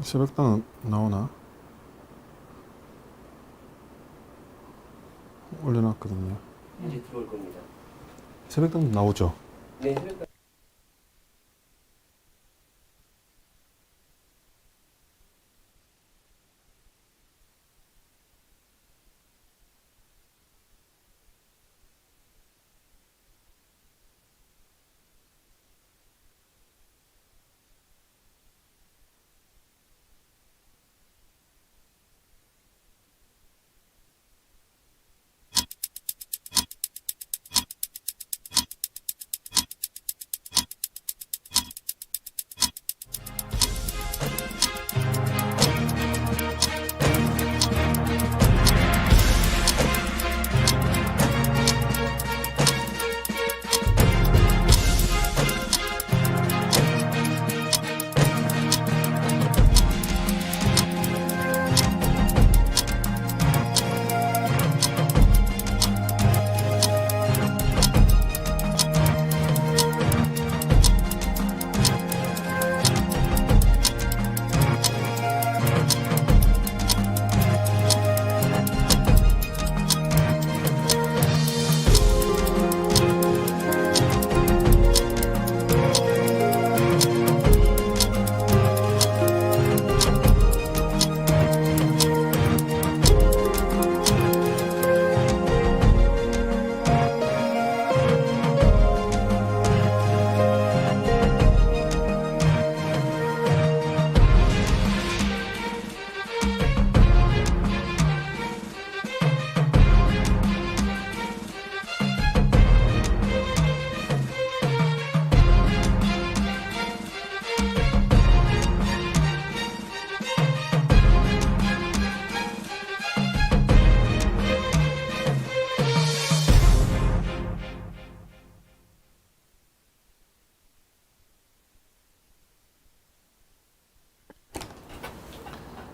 새벽당 나오나? 올려놨거든요. 이제 들어올 겁니다. 새벽당 나오죠? 네,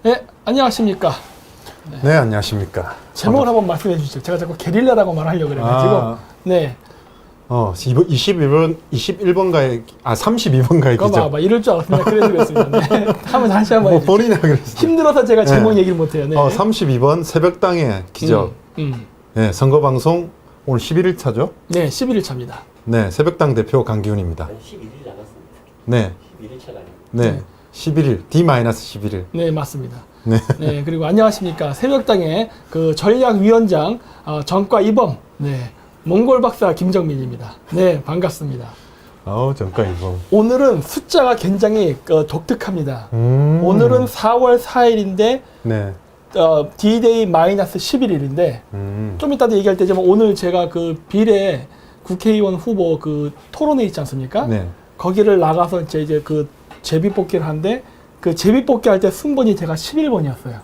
네, 안녕하십니까. 네, 안녕하십니까. 제목을 한번 말씀해 주시죠. 제가 자꾸 게릴라라고 말하려고 그래가지고. 네. 21번가에, 32번가에 그거 기죠. 봐봐. 이럴 줄 알았으면 그래드렸습니다. 네. 한번 다시 한번 해주세요. 본인이 그랬어요. 힘들어서 제가 제목 네. 얘기를 못해요. 네. 32번 새벽당의 기적. 네, 선거방송 오늘 11일차죠? 네, 11일 차입니다. 네, 새벽당 대표 강기훈입니다. 한 11일 남았습니다. 네, 11일 차가 아니고. 네, 11일, D-11일. 네, 맞습니다. 네. 네, 그리고 안녕하십니까. 새벽당의 그 전략위원장, 전과 이범, 네, 몽골 박사 김정민입니다. 네, 반갑습니다. 정가 이범. 오늘은 숫자가 굉장히 독특합니다. 오늘은 4월 4일인데, 네. D-Day 마이너스 11일인데, 좀 이따도 얘기할 테지만 오늘 제가 그 비례 국회의원 후보 그 토론회 있지 않습니까? 네. 거기를 나가서 이제 그 제비 뽑기를 하는데 그 제비 뽑기 할 때 순번이 제가 11번이었어요.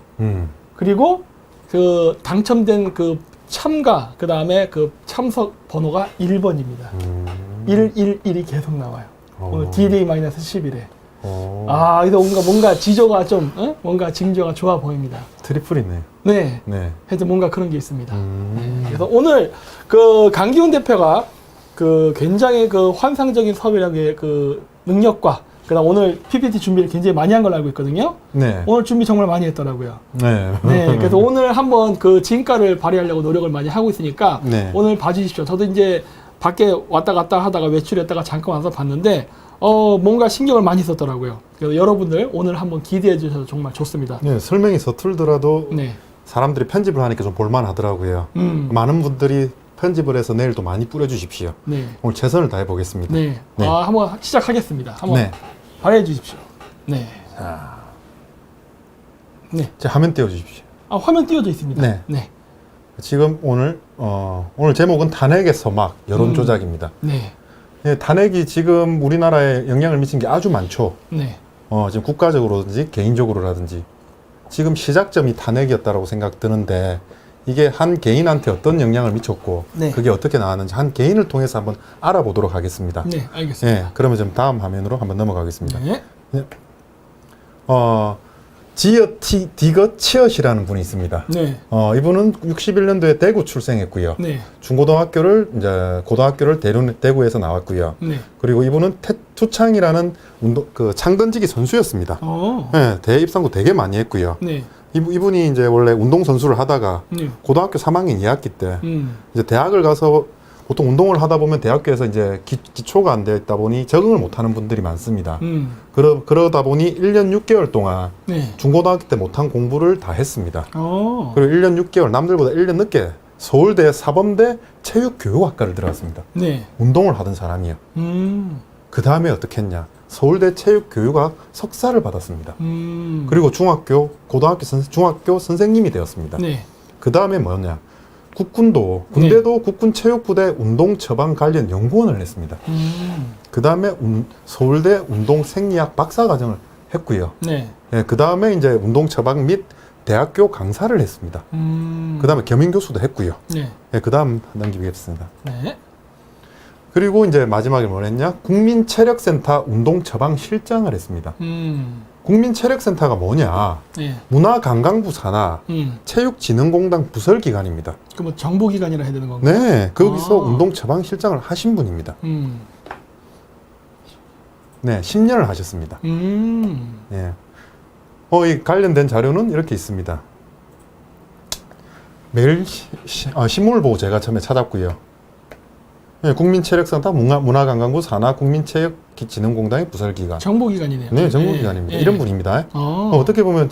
그리고 그 당첨된 그 참가 그 다음에 그 참석 번호가 1번입니다. 111이 계속 나와요. 오늘 D-Day 마이너스 10일에. 그래서 뭔가 지조가 좀 뭔가 징조가 좋아 보입니다. 트리플이네. 네. 네. 해서 뭔가 그런 게 있습니다. 네. 그래서 오늘 그 강기훈 대표가 그 굉장히 그 환상적인 섭외력의 그 능력과 그다음 오늘 PPT 준비를 굉장히 많이 한 걸로 알고 있거든요. 네. 오늘 준비 정말 많이 했더라고요. 네. 네. 그래서 오늘 한번 그 진가를 발휘하려고 노력을 많이 하고 있으니까 네. 오늘 봐주십시오. 저도 이제 밖에 왔다 갔다 하다가 외출했다가 잠깐 와서 봤는데 뭔가 신경을 많이 썼더라고요. 그래서 여러분들 오늘 한번 기대해 주셔서 정말 좋습니다. 네, 설명이 서툴더라도 네. 사람들이 편집을 하니까 좀 볼만하더라고요. 많은 분들이 편집을 해서 내일 또 많이 뿌려주십시오. 네. 오늘 최선을 다해 보겠습니다. 네. 네. 한번 시작하겠습니다. 한번 네. 발휘해 주십시오. 네. 네. 자, 화면 띄워주십시오. 화면 띄워져 있습니다. 네. 네. 지금 오늘 제목은 탄핵의 서막 여론 조작입니다. 네. 네, 탄핵이 지금 우리나라에 영향을 미친 게 아주 많죠. 네. 지금 국가적으로든지 개인적으로라든지 지금 시작점이 탄핵이었다고 생각 드는데 이게 한 개인한테 어떤 영향을 미쳤고 네. 그게 어떻게 나왔는지 한 개인을 통해서 한번 알아보도록 하겠습니다. 네, 알겠습니다. 네, 그러면 좀 다음 화면으로 한번 넘어가겠습니다. 네. 네. 디거 치엇이라는 분이 있습니다. 네. 이분은 61년도에 대구 출생했고요. 네. 중고등학교를 이제 고등학교를 대구에서 나왔고요. 네. 그리고 이분은 투창이라는 창 던지기 선수였습니다. 네, 대회 입상도 되게 많이 했고요. 네. 이분이 이제 원래 운동 선수를 하다가 네. 고등학교 3학년 2학기 때 이제 대학을 가서 보통 운동을 하다 보면 대학교에서 이제 기초가 안 되어 있다 보니 적응을 못하는 분들이 많습니다. 그러다 보니 1년 6개월 동안 네. 중고등학교 때 못한 공부를 다 했습니다. 어. 그리고 1년 6개월 남들보다 1년 늦게 서울대 사범대 체육교육학과를 들어갔습니다. 네. 운동을 하던 사람이요. 그 다음에 어떻게 했냐? 서울대 체육교육학 석사를 받았습니다. 그리고 중학교 선생님이 되었습니다. 네. 그 다음에 뭐냐? 군대도 국군 체육부대 운동 처방 관련 연구원을 했습니다. 그 다음에 서울대 운동 생리학 박사 과정을 했고요. 네. 예, 그 다음에 이제 운동 처방 및 대학교 강사를 했습니다. 그 다음에 겸임 교수도 했고요. 네. 예, 그 다음 넘기겠습니다. 네. 그리고 이제 마지막에 뭘 했냐? 국민체력센터 운동 처방 실장을 했습니다. 국민체력센터가 뭐냐? 네. 문화관광부 산하 체육진흥공단 부설기관입니다. 그 뭐 정보기관이라 해야 되는 건가요? 네, 거기서 아. 운동 처방 실장을 하신 분입니다. 네, 10년을 하셨습니다. 예. 이 관련된 자료는 이렇게 있습니다. 매일 신문을 보고 제가 처음에 찾았고요. 네, 국민체력센터 문화관광부 산하 국민체육진흥공단의 부설기관. 정보기관이네요. 네, 정보기관입니다. 네. 이런 분입니다. 어떻게 보면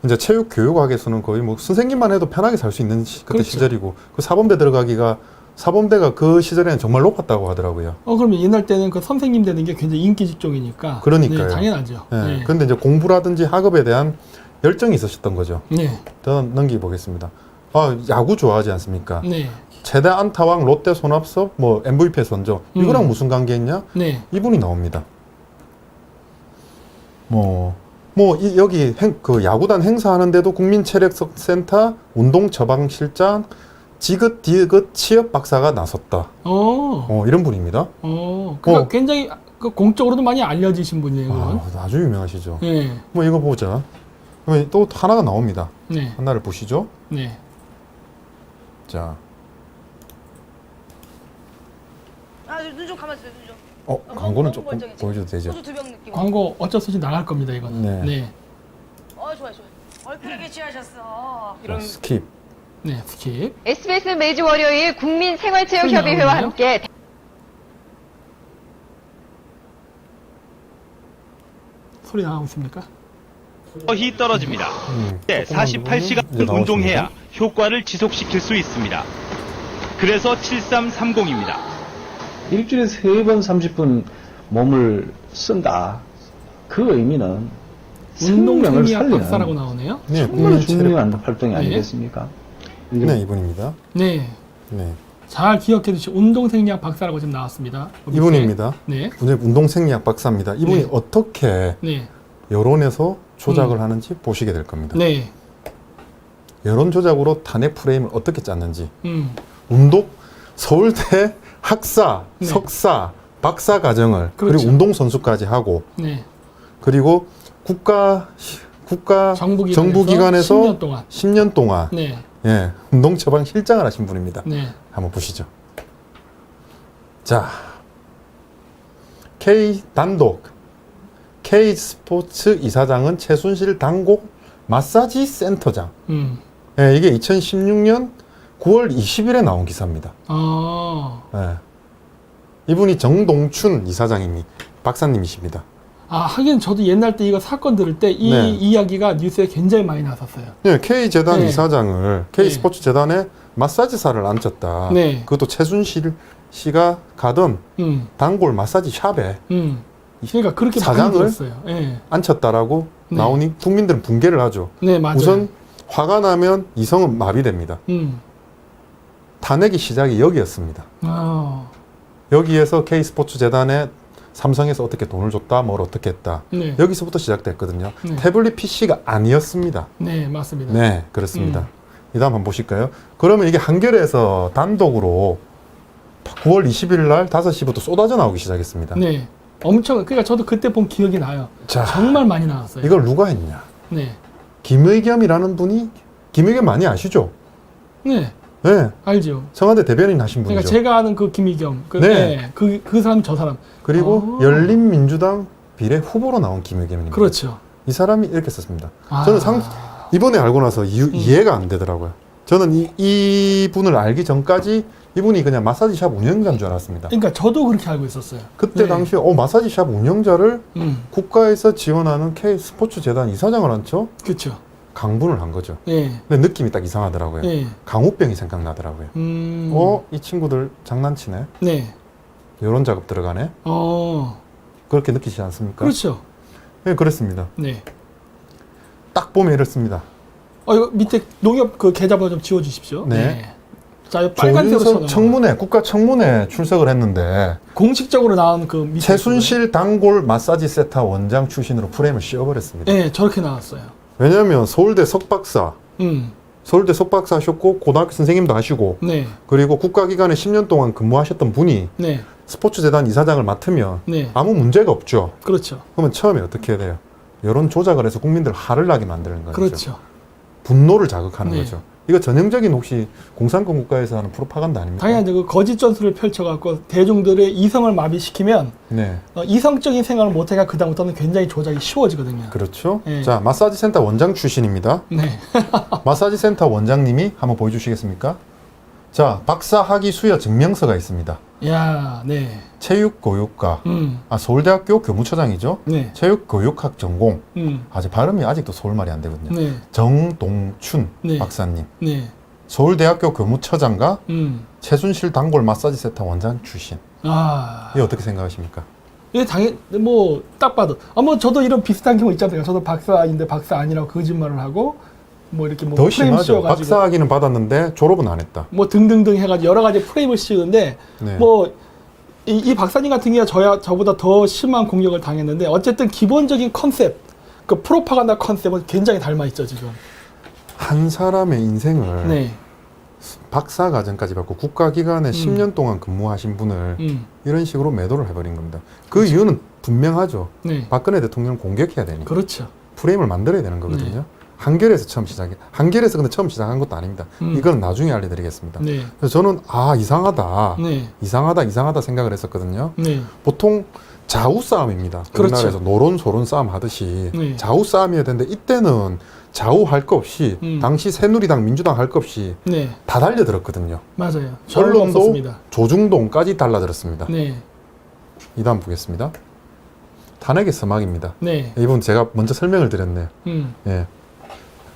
이제 체육교육학에서는 거의 뭐 선생님만 해도 편하게 살 수 있는 그때 그렇죠. 시절이고 그 사범대 들어가기가 사범대가 그 시절에는 정말 높았다고 하더라고요. 그러면 옛날 때는 그 선생님 되는 게 굉장히 인기 직종이니까. 그러니까요. 네, 당연하죠. 네. 네. 그런데 이제 공부라든지 학업에 대한 열정이 있으셨던 거죠. 네. 더 넘기보겠습니다. 야구 좋아하지 않습니까? 네. 최대 안타왕 롯데 손합섭 뭐 MVP 선조 이거랑 무슨 관계 있냐? 네. 이분이 나옵니다. 여기 그 야구단 행사하는데도 국민체력센터 운동 처방실장 디귿 치업 박사가 나섰다. 이런 분입니다. 그러니까 굉장히 그 공적으로도 많이 알려지신 분이에요. 아주 유명하시죠. 네. 이거 보자. 그러면 또 하나가 나옵니다. 네. 하나를 보시죠. 네. 자, 눈 좀 감아주세요, 눈 좀. 광고는 너무 조금 멀쩡해져. 보여줘도 되죠. 소주 2병 느낌. 광고 어쩔 수 없이 나갈 겁니다, 이거는. 네. 네. 좋아요. 얼큰하게 취하셨어. 자, 스킵. 네, 스킵. SBS 매주 월요일 국민생활체육협의회와 나오네요. 함께 소리 나가고 있습니까? 히 떨어집니다. 네, 조금만 누르면 이제 48시간 나오십니다. 운동해야 효과를 지속시킬 수 있습니다. 그래서 7330입니다. 일주일에 3번 30분 몸을 쓴다. 그 의미는 생명을 운동생리학 살리는 박사라고 나오네요. 네, 정말 중요한 활동이 네. 아니겠습니까? 네, 이분입니다. 네. 네, 잘 기억해 주시고 운동생리학 박사라고 지금 나왔습니다. 이분입니다. 네. 운동생리학 박사입니다. 이분이 네. 어떻게 네. 여론에서 조작을 하는지 보시게 될 겁니다. 네. 여론 조작으로 탄핵 프레임을 어떻게 짰는지 서울대 학사, 네. 석사, 박사 과정을 그렇죠. 그리고 운동선수까지 하고 네. 그리고 국가 정부기관에서 10년 동안. 10년 동안 네. 예, 운동 처방 실장을 하신 분입니다. 네. 한번 보시죠. 자, K스포츠 이사장은 최순실 단골 마사지 센터장. 예, 이게 2016년 9월 20일에 나온 기사입니다. 예. 이분이 정동춘 박사님이십니다. 하긴 저도 옛날 때 이거 사건 들을 때 이 네. 이야기가 뉴스에 굉장히 많이 나왔었어요. 네, K재단 네. 이사장을 K스포츠 재단에 마사지사를 앉혔다. 네. 그것도 최순실 씨가 가던 단골 마사지 샵에 그러니까 그렇게 많이 사장을 들었어요. 네. 앉혔다라고 네. 나오니 국민들은 붕괴를 하죠. 네, 맞아요. 우선 화가 나면 이성은 마비됩니다. 탄핵의 시작이 여기였습니다. 여기에서 K스포츠 재단에 삼성에서 어떻게 돈을 줬다, 뭘 어떻게 했다. 네. 여기서부터 시작됐거든요. 네. 태블릿 PC가 아니었습니다. 네, 맞습니다. 네, 그렇습니다. 이 다음 한번 보실까요? 그러면 이게 한겨레에서 단독으로 9월 20일 날 5시부터 쏟아져 나오기 시작했습니다. 네. 엄청, 그러니까 저도 그때 본 기억이 나요. 자, 정말 많이 나왔어요. 이걸 누가 했냐? 네. 김의겸이라는 분이 김의겸 많이 아시죠? 네, 네. 알죠. 청와대 대변인 하신 분이죠. 그러니까 제가 아는 그 김의겸, 네. 그 사람 저 사람. 그리고 열린민주당 비례 후보로 나온 김의겸입니다. 그렇죠. 이 사람이 이렇게 썼습니다. 아. 저는 이번에 알고 나서 이해가 안 되더라고요. 저는 이 분을 알기 전까지 이분이 그냥 마사지샵 운영자인 줄 알았습니다. 그러니까 저도 그렇게 알고 있었어요. 그때 네. 당시에 마사지샵 운영자를 음, 국가에서 지원하는 K스포츠재단 이사장을 앉혀 그렇죠. 강분을 한 거죠. 예, 근데 느낌이 딱 이상하더라고요. 예. 강우병이 생각나더라고요. 이 친구들 장난치네. 네. 이런 작업 들어가네. 그렇게 느끼지 않습니까? 그렇죠. 네, 그렇습니다. 네. 딱 보면 이렇습니다. 이거 밑에 농협 그 계좌번호 좀 지워주십시오. 네. 자, 이거 빨간색으로 조윤석 써놓은 청문회, 국가 청문회 출석을 했는데 공식적으로 나온 그 밑에 최순실 단골 마사지 세타 원장 출신으로 프레임을 씌워버렸습니다. 네, 저렇게 나왔어요. 왜냐하면 서울대 석박사, 음, 서울대 석박사 하셨고 고등학교 선생님도 하시고 네, 그리고 국가기관에 10년 동안 근무하셨던 분이 네, 스포츠재단 이사장을 맡으면 네. 아무 문제가 없죠. 그렇죠. 그러면 처음에 어떻게 해야 돼요? 여론 조작을 해서 국민들 화를 나게 만드는 거죠. 그렇죠. 분노를 자극하는 네. 거죠. 이거 전형적인 혹시 공산권 국가에서 하는 프로파간다 아닙니까? 당연히 그 거짓 전술을 펼쳐갖고 대중들의 이성을 마비시키면 네, 이성적인 생각을 못해가 그 다음부터는 굉장히 조작이 쉬워지거든요. 그렇죠. 네. 자, 마사지 센터 원장 출신입니다. 네. 마사지 센터 원장님이 한번 보여주시겠습니까? 자, 박사 학위 수여 증명서가 있습니다. 야, 네. 체육교육과, 서울대학교 교무처장이죠. 네. 체육교육학 전공. 제 발음이 아직도 서울말이 안 되거든요. 네. 정동춘 네. 박사님. 네. 서울대학교 교무처장과 최순실 단골 마사지 센터 원장 출신. 아. 이게 어떻게 생각하십니까? 이게 당연 뭐 딱 봐도 저도 이런 비슷한 경우 있잖아요. 저도 박사인데 박사 아니라고 거짓말을 하고 뭐 이렇게 뭐 더 프레임 심하죠. 씌워가지고 박사 학위는 받았는데 졸업은 안 했다. 뭐 등등등 해가지고 여러 가지 프레임을 씌우는데 네. 뭐 이 박사님 같은 경우에 저보다 더 심한 공격을 당했는데 어쨌든 기본적인 컨셉, 그 프로파간다 컨셉은 굉장히 닮아 있죠 지금. 한 사람의 인생을 네. 박사 과정까지 받고 국가기관에 10년 동안 근무하신 분을 이런 식으로 매도를 해버린 겁니다. 그 그렇죠. 이유는 분명하죠. 네. 박근혜 대통령을 공격해야 되니까. 그렇죠. 프레임을 만들어야 되는 거거든요. 한겨레에서 한겨레에서 근데 처음 시작한 것도 아닙니다. 이건 나중에 알려드리겠습니다. 네. 그래서 저는 이상하다. 네. 이상하다 생각을 했었거든요. 네. 보통 좌우 싸움입니다. 그렇죠. 우리나라에서 노론 소론 싸움 하듯이 네. 좌우 싸움이어야 되는데 이때는 좌우 할 거 없이 당시 새누리당 민주당 할 거 없이 네. 다 달려들었거든요. 맞아요. 저는 언론도 없었습니다. 조중동까지 달라들었습니다. 네. 이 다음 보겠습니다. 탄핵의 서막입니다. 네. 이분 제가 먼저 설명을 드렸네요. 예.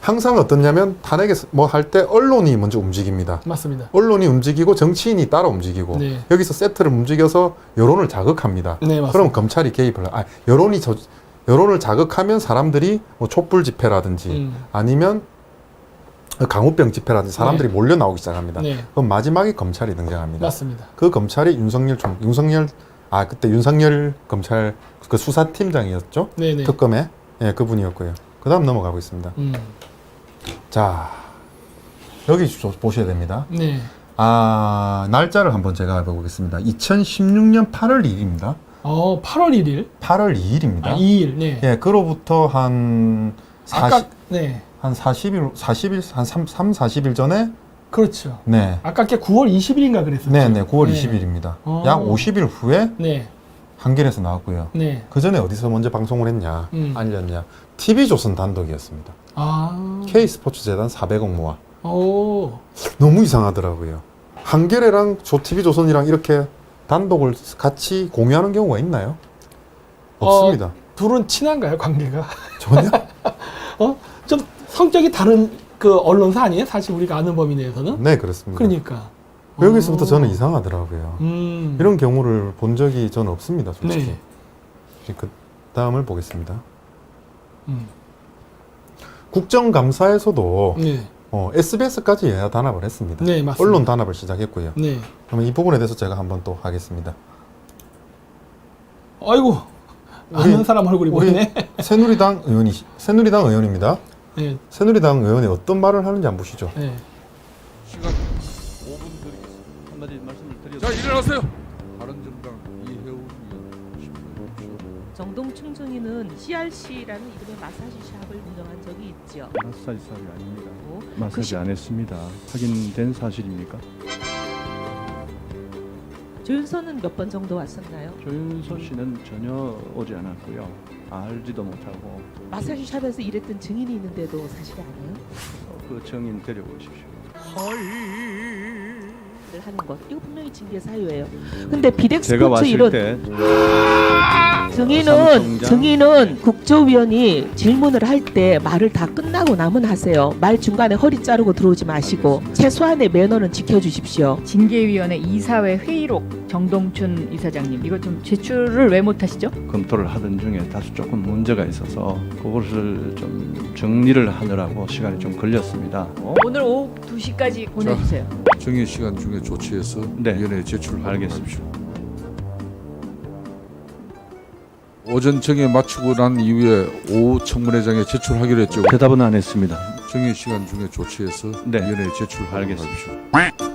항상 어떻냐면 탄핵에 뭐 할 때 언론이 먼저 움직입니다. 맞습니다. 언론이 움직이고 정치인이 따라 움직이고 네. 여기서 세트를 움직여서 여론을 자극합니다. 네, 맞습니다. 그럼 검찰이 개입을 여론을 자극하면 사람들이 뭐 촛불 집회라든지 아니면 강우병 집회라든지 사람들이 네. 몰려 나오기 시작합니다. 네. 그럼 마지막에 검찰이 등장합니다. 맞습니다. 그 검찰이 그때 윤석열 검찰 그 수사팀장이었죠. 네네. 특검에 그분이었고요. 그 다음 넘어가 보겠습니다. 자, 여기 보셔야 됩니다. 네. 날짜를 한번 제가 보겠습니다. 2016년 8월 2일입니다. 8월 1일. 8월 2일입니다. 2일. 네. 예, 그로부터 한 40일, 네. 한 40일 전에 그렇죠. 네. 아깝게 9월 20일인가 그랬었죠. 네, 9월 네. 20일입니다. 약 50일 후에 네. 한겨레에서 나왔고요. 네. 그 전에 어디서 먼저 방송을 했냐, 알렸냐. TV조선 단독이었습니다. K스포츠재단 400억 모아. 오. 너무 이상하더라고요. 한겨레랑 TV조선이랑 이렇게 단독을 같이 공유하는 경우가 있나요? 없습니다. 둘은 친한가요, 관계가? 전혀? 좀 성격이 다른 그 언론사 아니에요? 사실 우리가 아는 범위 내에서는? 네, 그렇습니다. 그러니까. 여기서부터 저는 이상하더라고요. 이런 경우를 본 적이 저는 없습니다, 솔직히. 네. 그 다음을 보겠습니다. 국정감사에서도 네. SBS까지 여야 단합을 했습니다. 네, 맞습니다. 언론 단합을 시작했고요. 네. 그러면 이 부분에 대해서 제가 한번 또 하겠습니다. 아이고. 아는 사람 얼굴이 보이네. 새누리당 의원입니다. 네. 새누리당 의원이 어떤 말을 하는지 한번 보시죠. 네. 시간 5분 드리겠습니다. 한마디 말씀을 드렸습니다. 자, 일어나세요. 바른정당 이해운 의원. 정동춘 정동춘 증인은 CRC라는 이름의 마사지 샵을 운영한 적이 있죠. 마사지 샵이 아닙니다. 그 마사지 안 했습니다. 확인된 사실입니까? 조윤서는 몇 번 정도 왔었나요? 조윤서 씨는 전혀 오지 않았고요. 알지도 못하고 마사지 샵에서 일했던 증인이 있는데도 사실이 아니에요? 그 증인 데려오십시오. 하는 것 이거 분명히 징계 사유예요. 근데 비덱 제가 스포츠 왔을 이런 때 증인은 국조위원이 질문을 할 때 말을 다 끝나고 나면 하세요. 말 중간에 허리 자르고 들어오지 마시고 최소한의 매너는 지켜주십시오. 징계위원회 이사회 회의록 정동춘 이사장님 이거 좀 제출을 왜 못하시죠? 검토를 하던 중에 다소 조금 문제가 있어서 그것을 좀 정리를 하느라고 시간이 좀 걸렸습니다. 오늘 오후 2시까지 보내주세요. 정해 시간 중에 조치해서 네. 위원회에 제출하겠습니다. 알겠습니다. 오전 정해 마치고 난 이후에 오후 청문회장에 제출하기로 했죠. 대답은 안 했습니다. 정해 시간 중에 조치해서 네. 위원회에 제출하겠습니다. 알겠습니다.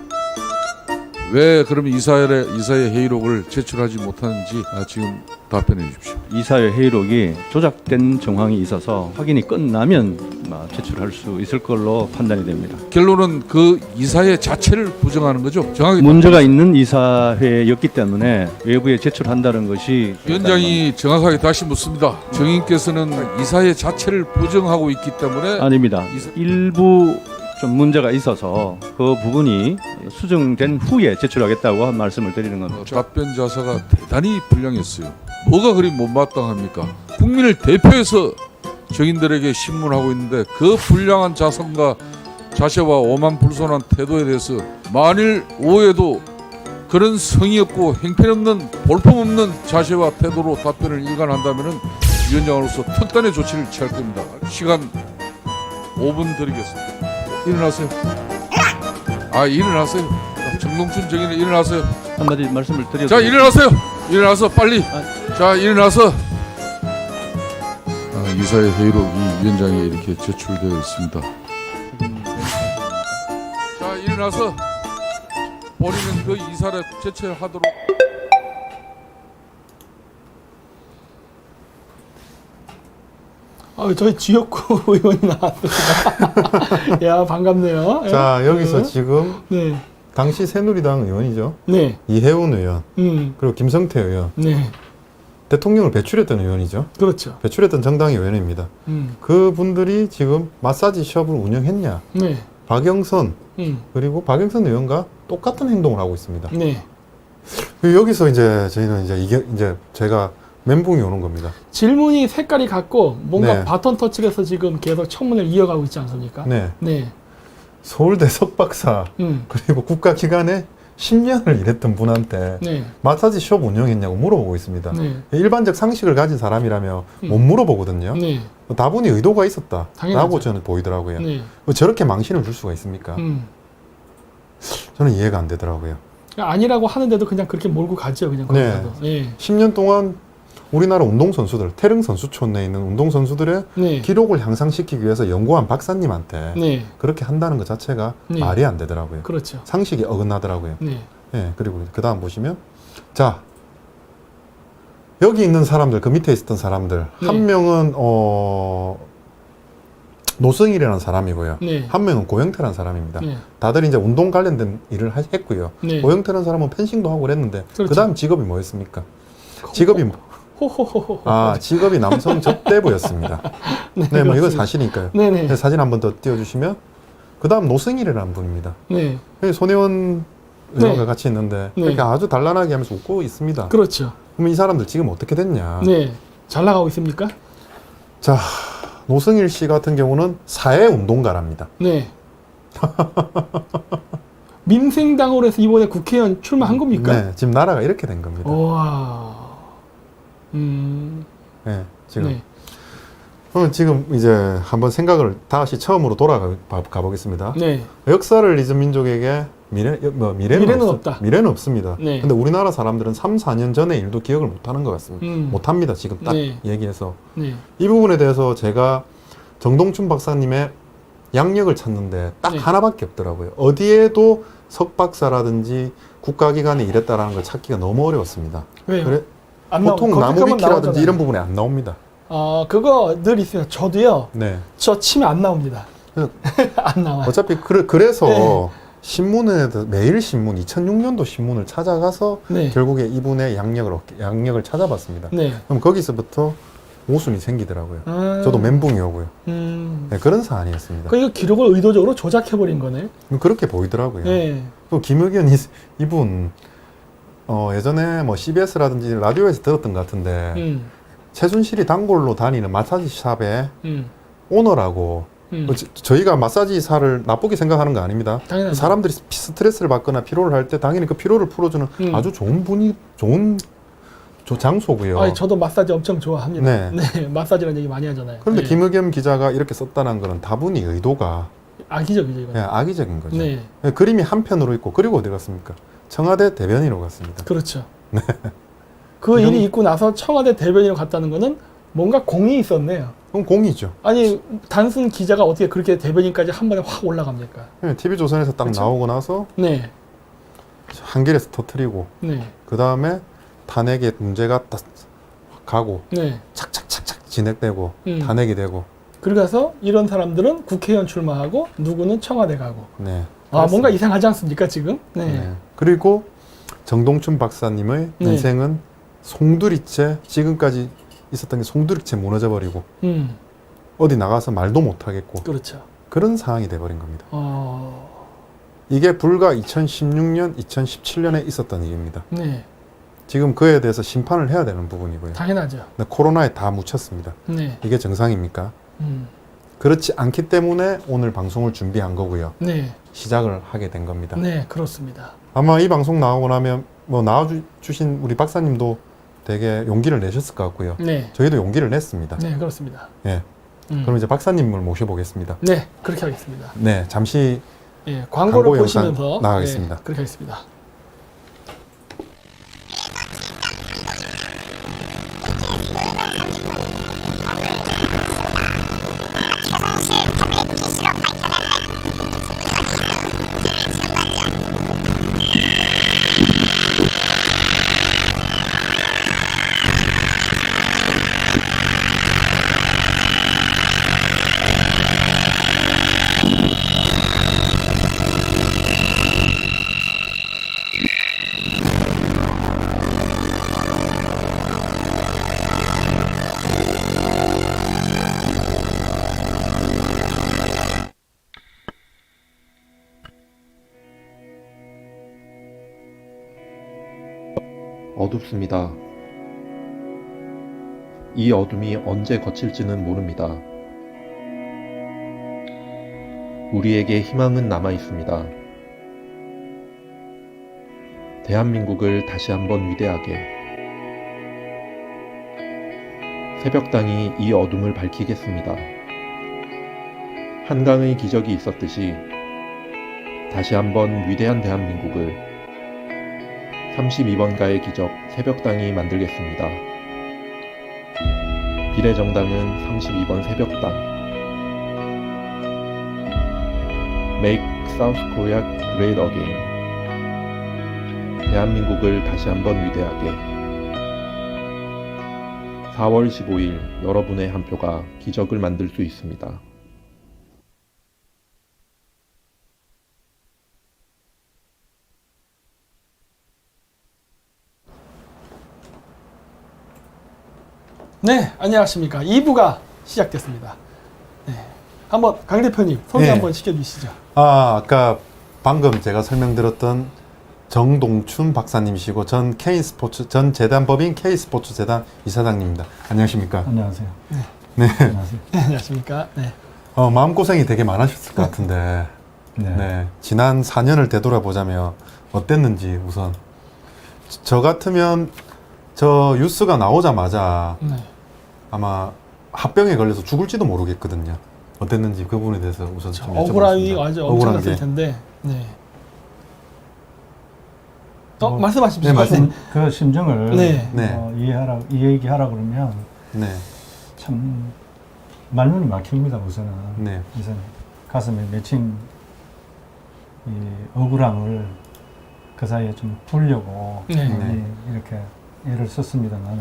왜 그러면 이사의 회의록을 제출하지 못하는지 지금 답변해 주십시오. 이사회 회의록이 조작된 정황이 있어서 확인이 끝나면 제출할 수 있을 걸로 판단이 됩니다. 결론은 그 이사회 자체를 부정하는 거죠. 정확히 문제가 있는 이사회였기 때문에 외부에 제출한다는 것이 위원장이 정확하게 다시 묻습니다. 정인께서는 이사회 자체를 부정하고 있기 때문에 아닙니다. 일부 좀 문제가 있어서 그 부분이 수정된 후에 제출하겠다고 한 말씀을 드리는 겁니다. 답변 자세가 대단히 불량했어요. 뭐가 그리 못마땅합니까? 국민을 대표해서 정인들에게 신문하고 있는데 그 불량한 자성과 자세와 오만불손한 태도에 대해서 만일 오해도 그런 성의 없고 형편없는 볼품없는 자세와 태도로 답변을 일관한다면 위원장으로서 특단의 조치를 취할 겁니다. 시간 5분 드리겠습니다. 일어나세요. 일어나세요. 정동춘 정인은 일어나세요. 한마디 말씀을 드려도 자, 일어나세요. 일어나서 빨리. 자, 일어나서. 이사회 회의록이 위원장에 이렇게 제출되어 있습니다. 자, 일어나서 본인은 그 이사를 제출하도록. 저희 지역구 의원이 나왔습니다. 야, 반갑네요. 자, 여기서 지금 네. 당시 새누리당 의원이죠. 네. 이해운 의원, 그리고 김성태 의원, 네. 대통령을 배출했던 의원이죠. 그렇죠. 배출했던 정당의 의원입니다. 그분들이 지금 마사지 숍을 운영했냐? 네. 박영선, 그리고 박영선 의원과 똑같은 행동을 하고 있습니다. 네. 여기서 이제 저희는 이제 제가 멘붕이 오는 겁니다. 질문이 색깔이 같고 뭔가 네. 바톤 터치해서 지금 계속 청문을 이어가고 있지 않습니까? 네. 네. 서울대 석박사 그리고 국가기관에 10년을 일했던 분한테 네. 마사지 숍 운영했냐고 물어보고 있습니다. 네. 일반적 상식을 가진 사람이라면 못 물어보거든요. 네. 다분히 의도가 있었다라고 당연하죠. 저는 보이더라고요. 네. 저렇게 망신을 줄 수가 있습니까? 저는 이해가 안 되더라고요. 아니라고 하는데도 그냥 그렇게 몰고 가죠. 그냥 네. 거기서도. 네. 10년 동안 우리나라 운동선수들, 태릉 선수촌에 있는 운동선수들의 네. 기록을 향상시키기 위해서 연구한 박사님한테 네. 그렇게 한다는 것 자체가 네. 말이 안 되더라고요. 그렇죠. 상식이 어긋나더라고요. 네. 네, 그리고 그 다음 보시면, 자, 여기 있는 사람들, 그 밑에 있었던 사람들, 네. 한 명은, 노승일이라는 사람이고요. 네. 한 명은 고영태라는 사람입니다. 네. 다들 이제 운동 관련된 일을 했고요. 네. 고영태라는 사람은 펜싱도 하고 그랬는데, 그렇죠. 그 다음 직업이 뭐였습니까? 직업이, 호호호호. 직업이 남성 접대부였습니다. 네, 뭐 이건 사실이니까요. 네네. 네, 사진 한 번 더 띄워주시면, 그 다음 노승일이라는 분입니다. 네. 손혜원 의원과 네. 같이 있는데, 네. 이렇게 아주 단란하게 하면서 웃고 있습니다. 그렇죠. 그럼 이 사람들 지금 어떻게 됐냐? 네. 잘 나가고 있습니까? 자, 노승일 씨 같은 경우는 사회운동가랍니다. 네. 민생당으로 해서 이번에 국회의원 출마한 겁니까? 네, 지금 나라가 이렇게 된 겁니다. 우와. 네, 지금. 네. 그러면 지금 이제 한번 생각을 다시 처음으로 돌아가 보겠습니다. 네. 역사를 잊은 민족에게 미래는 없다. 미래는 없습니다. 네. 근데 우리나라 사람들은 3, 4년 전의 일도 기억을 못하는 것 같습니다. 못합니다. 지금 딱 네. 얘기해서. 네. 이 부분에 대해서 제가 정동춘 박사님의 양력을 찾는데 딱 네. 하나밖에 없더라고요. 어디에도 석박사라든지 국가기관에 일했다라는 걸 찾기가 너무 어려웠습니다. 왜요? 그래, 보통 검색하면 나무위키라든지 나오잖아요. 이런 부분에 안 나옵니다. 그거 늘 있어요. 저도요. 네. 저 치면 안 나옵니다. 그래서 안 나와요. 어차피 그래서 네. 신문에 매일신문 2006년도 신문을 찾아가서 네. 결국에 이분의 양력을 찾아봤습니다. 네. 그럼 거기서부터 모순이 생기더라고요. 저도 멘붕이 오고요. 네, 그런 사안이었습니다. 이거 기록을 의도적으로 조작해버린 거네. 그렇게 보이더라고요. 네. 또 김의견 이분 예전에 뭐 CBS라든지 라디오에서 들었던 것 같은데 최순실이 단골로 다니는 마사지 샵의 오너라고 저희가 마사지사를 나쁘게 생각하는 거 아닙니다. 당연하죠. 사람들이 스트레스를 받거나 피로를 할 때 당연히 그 피로를 풀어주는 아주 좋은 좋은 장소고요. 아니, 저도 마사지 엄청 좋아합니다. 네. 마사지라는 얘기 많이 하잖아요. 그런데 네. 김의겸 기자가 이렇게 썼다는 거는 다분히 의도가 악의적이죠, 이거. 악의적인 거죠. 네. 그림이 한편으로 있고 그리고 어디 갔습니까? 청와대 대변인으로 갔습니다. 그렇죠. 그 일이 있고 나서 청와대 대변인으로 갔다는 거는 뭔가 공이 있었네요. 그럼 공이죠. 아니, 단순 기자가 어떻게 그렇게 대변인까지 한 번에 확 올라갑니까? TV조선에서 딱 그렇죠? 나오고 나서 네. 한길에서 터뜨리고 네. 그 다음에 탄핵의 문제가 딱 가고 네. 착착착착 진행되고 탄핵이 되고 그래서 이런 사람들은 국회의원 출마하고 누구는 청와대 가고. 네. 뭔가 이상하지 않습니까, 지금? 네. 네. 그리고 정동춘 박사님의 네. 인생은 송두리째 지금까지 있었던 게 송두리째 무너져 버리고 어디 나가서 말도 못 하겠고 그렇죠. 그런 상황이 돼 버린 겁니다. 이게 불과 2016년, 2017년에 있었던 일입니다. 네. 지금 그에 대해서 심판을 해야 되는 부분이고요. 당연하죠. 근데 코로나에 다 묻혔습니다. 네. 이게 정상입니까? 그렇지 않기 때문에 오늘 방송을 준비한 거고요. 네. 시작을 하게 된 겁니다. 네, 그렇습니다. 아마 이 방송 나오고 나면 뭐 나와주신 우리 박사님도 되게 용기를 내셨을 것 같고요. 네. 저희도 용기를 냈습니다. 네, 그렇습니다. 예. 그럼 이제 박사님을 모셔보겠습니다. 네, 그렇게 하겠습니다. 네, 잠시 광고를 광고 영상 보시면서 나가겠습니다. 네, 그렇게 하겠습니다. 어둡습니다. 이 어둠이 언제 거칠지는 모릅니다. 우리에게 희망은 남아 있습니다. 대한민국을 다시 한번 위대하게. 새벽당이 이 어둠을 밝히겠습니다. 한강의 기적이 있었듯이 다시 한번 위대한 대한민국을 32번가의 기적 새벽당이 만들겠습니다. 비례정당은 32번 새벽당. Make South Korea Great Again. 대한민국을 다시 한번 위대하게. 4월 15일 여러분의 한 표가 기적을 만들 수 있습니다. 네, 안녕하십니까. 2부가 시작됐습니다. 네. 한번 강 대표님 소개 네. 한번 시켜주시죠. 아까 방금 제가 설명드렸던 정동춘 박사님이시고 전 재단법인 K스포츠 재단 이사장님입니다. 안녕하십니까? 안녕하세요. 네. 안녕하세요. 네, 안녕하십니까. 네. 마음고생이 되게 많으셨을 것 같은데 네. 지난 4년을 되돌아보자면 어땠는지 우선 저 같으면 저 뉴스가 나오자마자 아마 합병에 걸려서 죽을지도 모르겠거든요. 어땠는지 그 부분에 대해서 우선 좀 억울함이 여쭤보겠습니다. 아주 억울한 엄청났을 게. 텐데. 네. 말씀하십시오. 그 심정을 네. 이야기하라 그러면 네. 참 말문이 막힙니다. 우선은 네. 우선 가슴에 맺힌 이 억울함을 그 사이에 좀 풀려고 네. 이렇게 애를 썼습니다만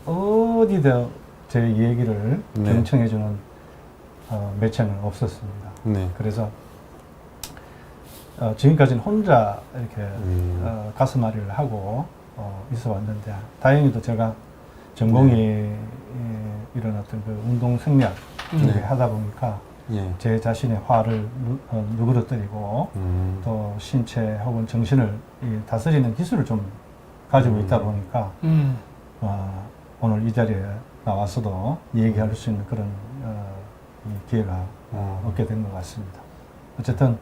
어디다 제 얘기를 네. 경청해주는 매체는 없었습니다. 네. 그래서 지금까지는 혼자 이렇게 가슴앓이를 하고 있어 왔는데 다행히도 제가 전공이 이런 어떤 그 운동 생략 쪽에 하다 보니까 예. 제 자신의 화를 누그러뜨리고 또 신체 혹은 정신을 다스리는 기술을 좀 가지고 있다 보니까 오늘 이 자리에 나와서도 얘기할 수 있는 그런 이 기회가 얻게 된 것 같습니다. 어쨌든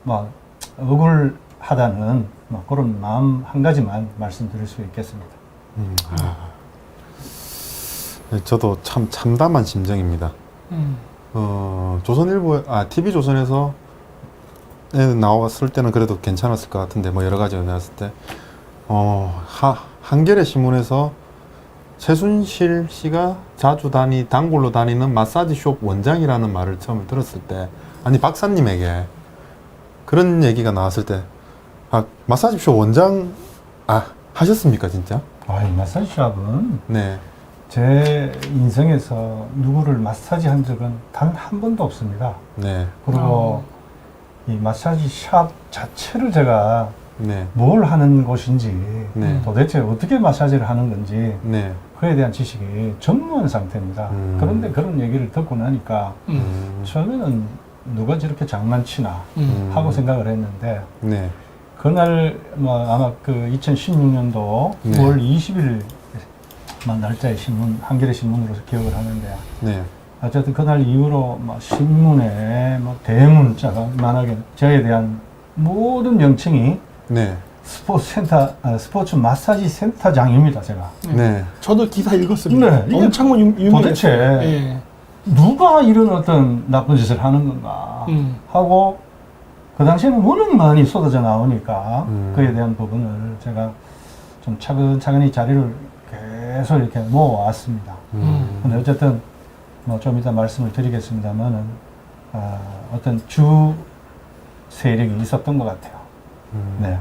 뭐 억울하다는 뭐 그런 마음 한 가지만 말씀드릴 수 있겠습니다. 네, 저도 참 참담한 심정입니다. 조선일보, TV조선에서 나왔을 때는 그래도 괜찮았을 것 같은데, 뭐 여러 가지가 나왔을 때, 한겨레 신문에서 최순실 씨가 자주 단골로 다니는 마사지숍 원장이라는 말을 처음 들었을 때, 아니, 박사님에게 그런 얘기가 나왔을 때, 마사지숍 원장, 하셨습니까, 진짜? 마사지샵은 네. 제 인생에서 누구를 마사지 한 적은 단 한 번도 없습니다. 네. 그리고 이 마사지 샵 자체를 제가 네. 뭘 하는 곳인지 네. 도대체 어떻게 마사지를 하는 건지 네. 그에 대한 지식이 전무한 상태입니다. 그런데 그런 얘기를 듣고 나니까 처음에는 누가 저렇게 장난치나 하고 생각을 했는데 네. 그날 뭐 아마 그 2016년도 네. 9월 20일 날짜의 신문, 한겨레 신문으로서 기억을 하는데, 네. 어쨌든 그날 이후로 막 신문에 뭐 대문자가 만하게 저에 대한 모든 명칭이 네. 스포츠 마사지 센터장입니다, 제가. 네. 저도 기사 읽었습니다. 네, 이게 엄청 유명했어요. 도대체 예. 누가 이런 어떤 나쁜 짓을 하는 건가 하고 그 당시에는 워낙 많이 쏟아져 나오니까 그에 대한 부분을 제가 좀 차근차근히 자료를 계속 이렇게 모아왔습니다. 근데 어쨌든 뭐 좀 이따 말씀을 드리겠습니다만은 어떤 주 세력이 있었던 것 같아요. 네.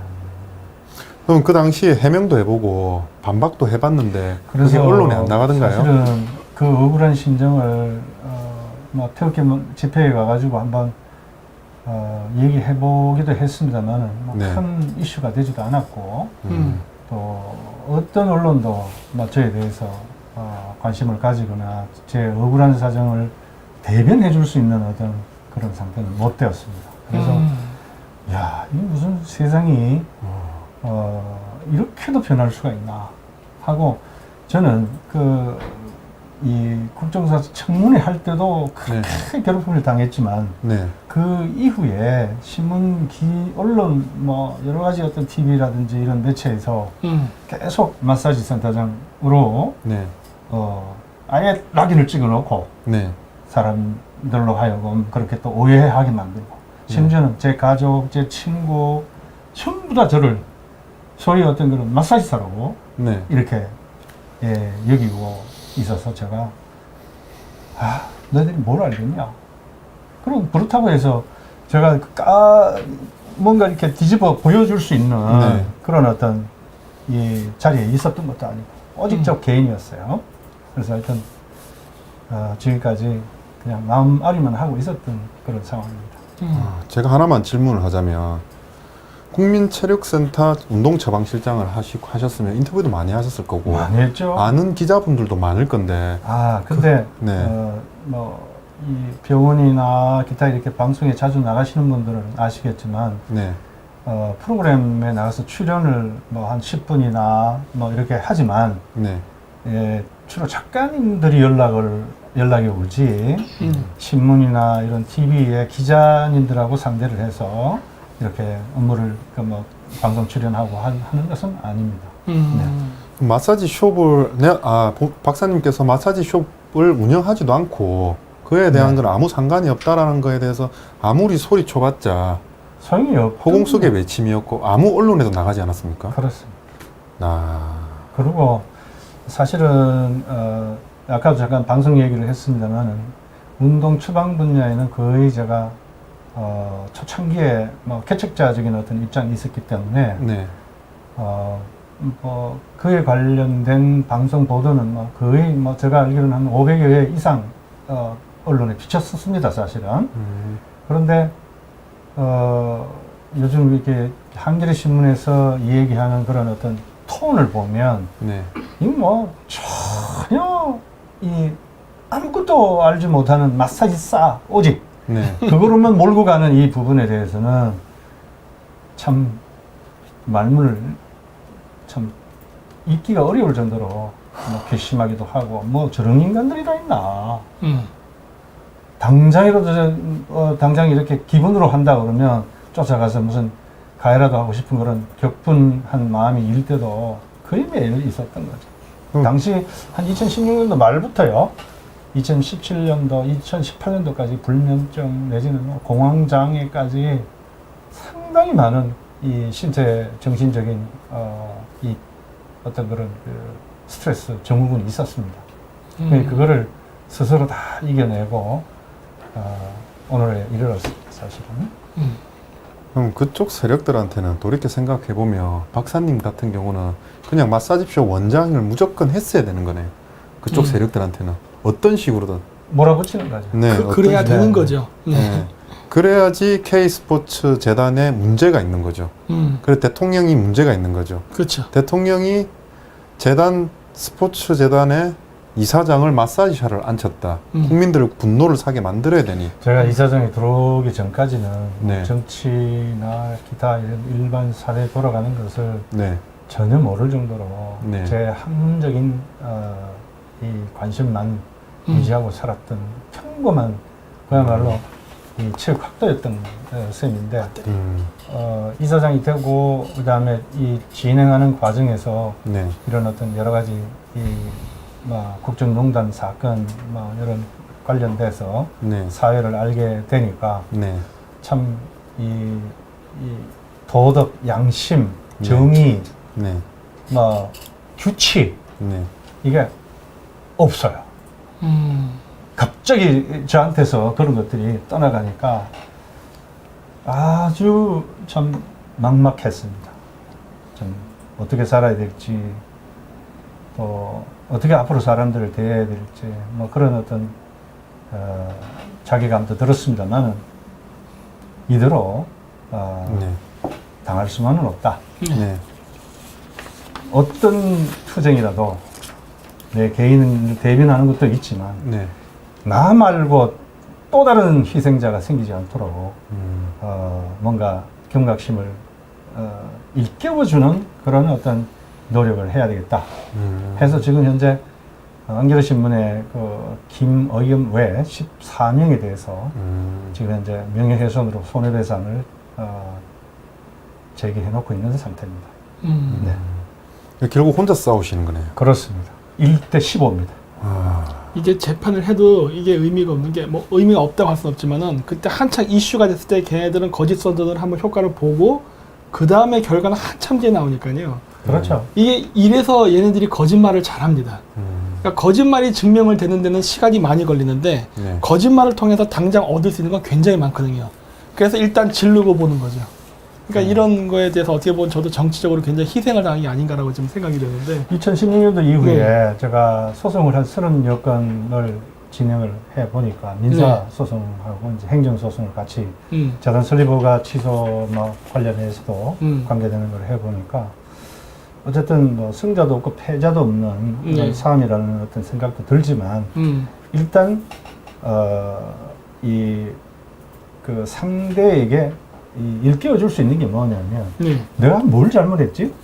그럼 그 당시에 해명도 해보고 반박도 해봤는데 그게 그래서 언론에 안 나가던가요? 사실은 그 억울한 심정을 뭐 태극기 집회에 가가지고 한번 얘기해보기도 했습니다만은 네. 큰 이슈가 되지도 않았고 또 어떤 언론도 뭐 저에 대해서 관심을 가지거나 제 억울한 사정을 대변해 줄 수 있는 어떤 그런 상태는 못 되었습니다. 그래서 야, 이 무슨 세상이 이렇게도 변할 수가 있나 하고 저는 이 국정사 청문회 할 때도 크게 괴롭힘을 당했지만 네. 그 이후에 신문, 언론, 뭐 여러 가지 어떤 TV라든지 이런 매체에서 계속 마사지 센터장으로 네. 아예 낙인을 찍어놓고 네. 사람들로 하여금 그렇게 또 오해하게 만들고 심지어는 제 가족, 제 친구 전부 다 저를 소위 어떤 그런 마사지사라고 네. 이렇게 여기고 있어서 제가 너희들이 뭘 알겠냐? 그럼 그렇다고 해서 제가 뭔가 이렇게 뒤집어 보여줄 수 있는 네. 그런 어떤 이 자리에 있었던 것도 아니고 오직 저 개인이었어요. 그래서 하여튼 지금까지 그냥 마음 아리만 하고 있었던 그런 상황입니다. 제가 하나만 질문을 하자면 국민체력센터 운동처방실장을 하셨으면 인터뷰도 많이 하셨을 거고 많이 했죠. 아는 기자분들도 많을 건데 근데 네. 이 병원이나 기타 이렇게 방송에 자주 나가시는 분들은 아시겠지만 네. 프로그램에 나가서 출연을 뭐 한 10분이나 뭐 이렇게 하지만 네. 주로 작가님들이 연락이 오지 신문이나 이런 TV의 기자님들하고 상대를 해서 이렇게 업무를 방송 출연하고 하는 것은 아닙니다. 네. 마사지 숍을 박사님께서 마사지 숍을 운영하지도 않고 그에 대한 건 아무 상관이 없다라는 거에 대해서 아무리 소리쳐봤자 소용이 없고 허공 속의 외침이었고 아무 언론에도 나가지 않았습니까? 그렇습니다. 그리고 사실은 아까도 잠깐 방송 얘기를 했습니다만은 운동 처방 분야에는 거의 제가 초창기에 뭐 개척자적인 어떤 입장이 있었기 때문에 네. 그에 관련된 방송 보도는 거의 제가 알기로는 한 500여 회 이상 언론에 비쳤었습니다, 사실은. 그런데 요즘 이렇게 한겨레 신문에서 얘기하는 그런 어떤 톤을 보면 네. 이 전혀 아무것도 알지 못하는 마사지사 오직 네. 그거로만 몰고 가는 이 부분에 대해서는 참 말문을 참 읽기가 어려울 정도로 괘씸하기도 하고 저런 인간들이 다 있나. 당장이라도 당장 이렇게 기분으로 한다 그러면 쫓아가서 무슨 가해라도 하고 싶은 그런 격분한 마음이 일 때도 거의 매일 있었던 거죠. 당시 한 2016년도 말부터요. 2017년도, 2018년도까지 불면증 내지는 공황장애까지 상당히 많은 이 신체 정신적인 이 어떤 그런 스트레스 증후군이 있었습니다. 그거를 스스로 다 이겨내고 오늘에 이르렀습니다, 사실은. 그럼 그쪽 세력들한테는 돌이켜 생각해 보면 박사님 같은 경우는 그냥 마사지쇼 원장을 무조건 했어야 되는 거네요. 그쪽 세력들한테는 어떤 식으로든 몰아붙이는 거죠. 네, 그래야 되는 거죠. 네. 그래야지 K스포츠 재단에 문제가 있는 거죠. 그래 대통령이 문제가 있는 거죠. 그렇죠. 대통령이 재단 스포츠 재단에 이사장을 마사지샤를 앉혔다. 국민들의 분노를 사게 만들어야 되니. 제가 이사장이 들어오기 전까지는 네. 정치나 기타 일반 사회에 돌아가는 것을 네. 전혀 모를 정도로 네. 제 학문적인 이 관심만 유지하고 살았던 평범한 그야말로 이 체육 학도였던 쌤인데 이사장이 되고 그다음에 이 진행하는 과정에서 네. 이런 어떤 여러 가지 국정농단 사건 이런 관련돼서 네. 사회를 알게 되니까 네. 참 이 도덕, 양심, 정의, 네. 규칙 네. 이게 없어요. 갑자기 저한테서 그런 것들이 떠나가니까 아주 참 막막했습니다. 좀 어떻게 살아야 될지 또 어떻게 앞으로 사람들을 대해야 될지 그런 어떤 자괴감도 들었습니다만은 이대로 네. 당할 수만은 없다. 네. 어떤 투쟁이라도 내 개인을 대변하는 것도 있지만 네. 나 말고 또 다른 희생자가 생기지 않도록 뭔가 경각심을 일깨워주는 그런 어떤 노력을 해야 되겠다. 해서 지금 현재 한겨레 신문의 김의겸 외 14명에 대해서 지금 현재 명예훼손으로 손해배상을 제기해놓고 있는 상태입니다. 네. 결국 혼자 싸우시는 거네요. 그렇습니다. 1대 15입니다. 이게 재판을 해도 이게 의미가 없는 게 의미가 없다고 할 수는 없지만은 그때 한창 이슈가 됐을 때 걔네들은 거짓 선전을 한번 효과를 보고 그 다음에 결과는 한참 뒤에 나오니까요. 그렇죠. 이게 이래서 얘네들이 거짓말을 잘합니다. 그러니까 거짓말이 증명을 되는 데는 시간이 많이 걸리는데 네. 거짓말을 통해서 당장 얻을 수 있는 건 굉장히 많거든요. 그래서 일단 지르고 보는 거죠. 그러니까 이런 거에 대해서 어떻게 보면 저도 정치적으로 굉장히 희생을 당한 게 아닌가라고 지금 생각이 되는데 2016년도 이후에 제가 소송을 한 30여 건을 진행을 해보니까 민사소송하고 이제 행정소송을 같이 재단 설립허가 취소 관련해서도 관계되는 걸 해보니까 어쨌든 승자도 없고 패자도 없는 그런 싸움이라는 어떤 생각도 들지만 일단 그 상대에게 일깨워줄 수 있는 게 뭐냐면 내가 뭘 잘못했지?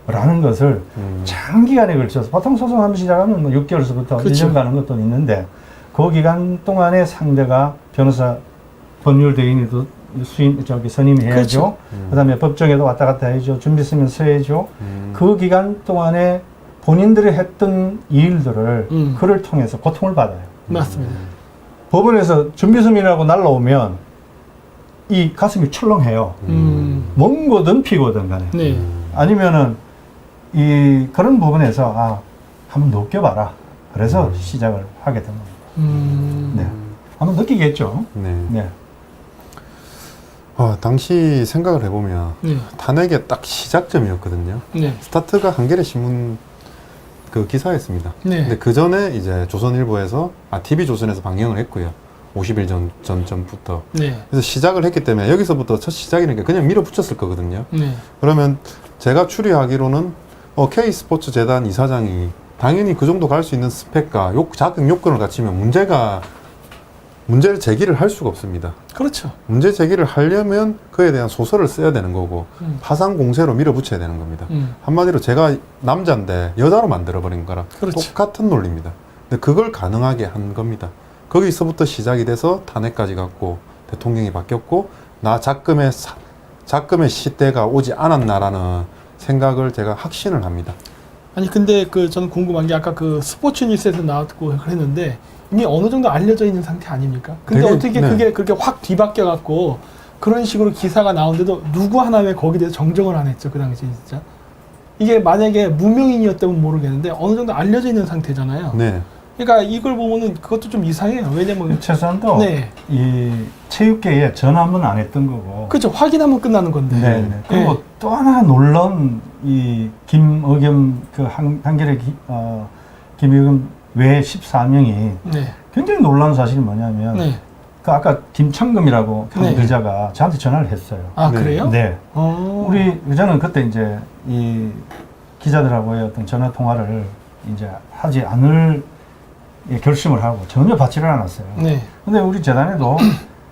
라는 것을 장기간에 걸쳐서 보통 소송하면 시작하면 6개월서부터 그렇죠. 1년 가는 것도 있는데 그 기간 동안에 상대가 변호사 법률 대리인도 선임해야죠. 그렇죠. 그다음에 법정에도 왔다 갔다 해야죠. 준비 쓰면 써야죠. 그 기간 동안에 본인들이 했던 일들을 그를 통해서 고통을 받아요. 맞습니다. 법원에서 준비서면이라고 날라오면 이 가슴이 철렁해요. 먼 거든 피고든 간에. 네. 아니면은 그런 부분에서 한번 느껴봐라. 그래서 시작을 하게 됩니다. 네. 한번 느끼겠죠. 네. 네. 당시 생각을 해보면 네. 탄핵의 딱 시작점이었거든요. 네. 스타트가 한겨레 신문 그 기사였습니다. 네. 근데 그 전에 이제 조선일보에서 TV조선에서 방영을 했고요. 50일 전부터. 네. 그래서 시작을 했기 때문에 여기서부터 첫 시작이니까 그냥 밀어붙였을 거거든요. 네. 그러면 제가 추리하기로는 K스포츠 재단 이사장이 당연히 그 정도 갈 수 있는 스펙과 자격 요건을 갖추면 문제를 제기를 할 수가 없습니다. 그렇죠. 문제 제기를 하려면 그에 대한 소설을 써야 되는 거고 파상 공세로 밀어붙여야 되는 겁니다. 한마디로 제가 남자인데 여자로 만들어버린 거랑 그렇죠. 똑같은 논리입니다. 근데 그걸 가능하게 한 겁니다. 거기서부터 시작이 돼서 탄핵까지 갔고 대통령이 바뀌었고 나 작금의 시대가 오지 않았나라는 생각을 제가 확신을 합니다. 아니 근데 저는 궁금한 게 아까 그 스포츠 뉴스에서 나왔고 그랬는데 이미 어느 정도 알려져 있는 상태 아닙니까? 근데 되게, 어떻게 네. 그게 그렇게 확 뒤바뀌어 갖고 그런 식으로 기사가 나오는데도 누구 하나 왜 거기에 대해서 정정을 안 했죠 그 당시에 진짜. 이게 만약에 무명인이었다면 모르겠는데 어느 정도 알려져 있는 상태잖아요. 네. 그러니까 이걸 보면은 그것도 좀 이상해요. 왜냐면 최소한도 네. 이 체육계에 전화문 안 했던 거고. 그렇죠. 확인하면 끝나는 건데. 네. 그리고 또 하나 놀라운 이 김의겸 그 한겨레 김의겸 외 14명이 네. 굉장히 놀라운 사실이 뭐냐면 네. 그 아까 김창금이라고 한 네. 기자가 저한테 전화를 했어요. 아 네. 그래요? 네. 어. 우리 저는 그때 이제 이 기자들하고의 어떤 전화 통화를 이제 하지 않을 결심을 하고 전혀 받지를 않았어요. 네. 근데 우리 재단에도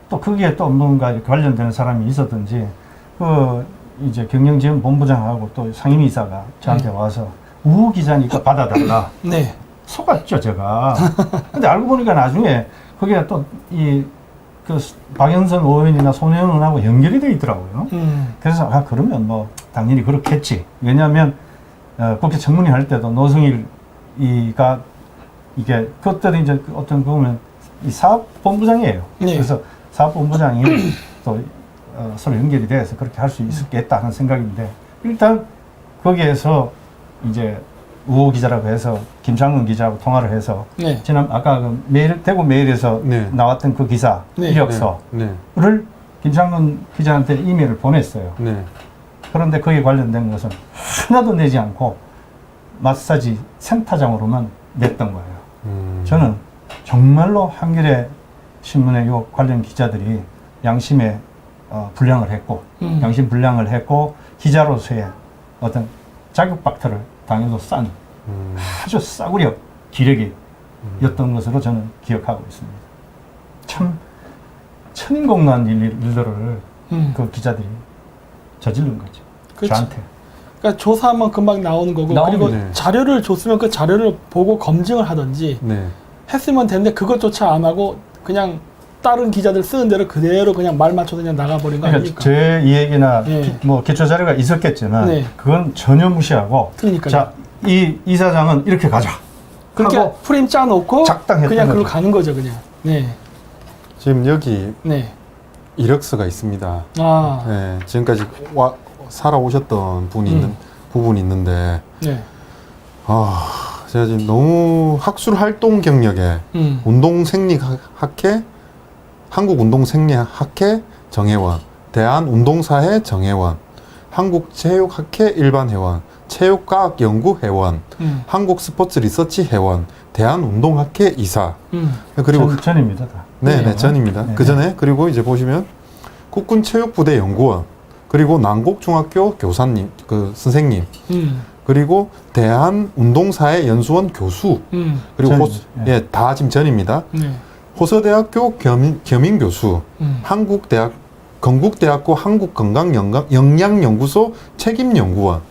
또 거기에 또 뭔가 이렇게 관련되는 사람이 있었든지 그 이제 경영지원본부장하고 또 상임이사가 저한테 와서 우호 기자니까 받아달라. 네. 속았죠 제가. 근데 알고 보니까 나중에 거기에 또 이 그 박영선 의원이나 손혜원 의원하고 연결이 돼 있더라고요. 그래서 그러면 뭐 당연히 그렇겠지. 왜냐하면 국회 청문회 할 때도 노승일이가 이게 그때도 이제 어떤 보면 이 사업본부장이에요. 네. 그래서 사업본부장이 또 서로 연결이 돼서 그렇게 할 수 있겠다 하는 생각인데 일단 거기에서 이제 우호 기자라고 해서 김창근 기자하고 통화를 해서 네. 지난 아까 그 대구 메일에서 네. 나왔던 그 기사 네. 이력서를 네. 김창근 기자한테 이메일을 보냈어요. 네. 그런데 거기에 관련된 것은 하나도 내지 않고 마사지 센터장으로만 냈던 거예요. 저는 정말로 한겨레 신문의 요 관련 기자들이 양심에 불량을 했고 양심 불량을 했고 기자로서의 어떤 자격 박탈을 당해도 싼 아주 싸구려 기력이었던 것으로 저는 기억하고 있습니다. 참 천인공노한 일들을 그 기자들이 저지른 거죠. 그렇죠. 저한테. 그러니까 조사하면 금방 나오는 거고 그리고 네. 자료를 줬으면 그 자료를 보고 검증을 하든지 네. 했으면 되는데 그것조차 안 하고 그냥 다른 기자들 쓰는 대로 그대로 그냥 말 맞춰서 그냥 나가버린 거 그러니까 아닙니까? 제 이야기나 네. 뭐 기초 자료가 있었겠지만 네. 그건 전혀 무시하고 그러니까요. 자, 이 이사장은 이렇게 가자. 그렇게 하고 프레임 짜놓고 작당했던 그냥 거죠. 그걸로 가는 거죠 그냥. 네. 지금 여기 네. 이력서가 있습니다. 아. 네. 지금까지 살아오셨던 부분이 있는데 네. 제가 지금 너무 학술 활동 경력에 운동생리학회, 한국운동생리학회 정회원, 대한운동사회 정회원, 한국체육학회 일반회원, 체육과학연구회원, 한국스포츠리서치회원, 대한운동학회 이사. 그리고 전입니다. 다. 네, 전입니다. 네. 그 전에 그리고 이제 보시면 국군체육부대 연구원, 그리고 난곡중학교 교사님, 그 선생님, 그리고 대한운동사회 연수원 교수, 그리고 전이죠. 네. 다 지금 전입니다. 네. 호서대학교 겸임 교수, 건국대학교 한국건강영양연구소 책임연구원,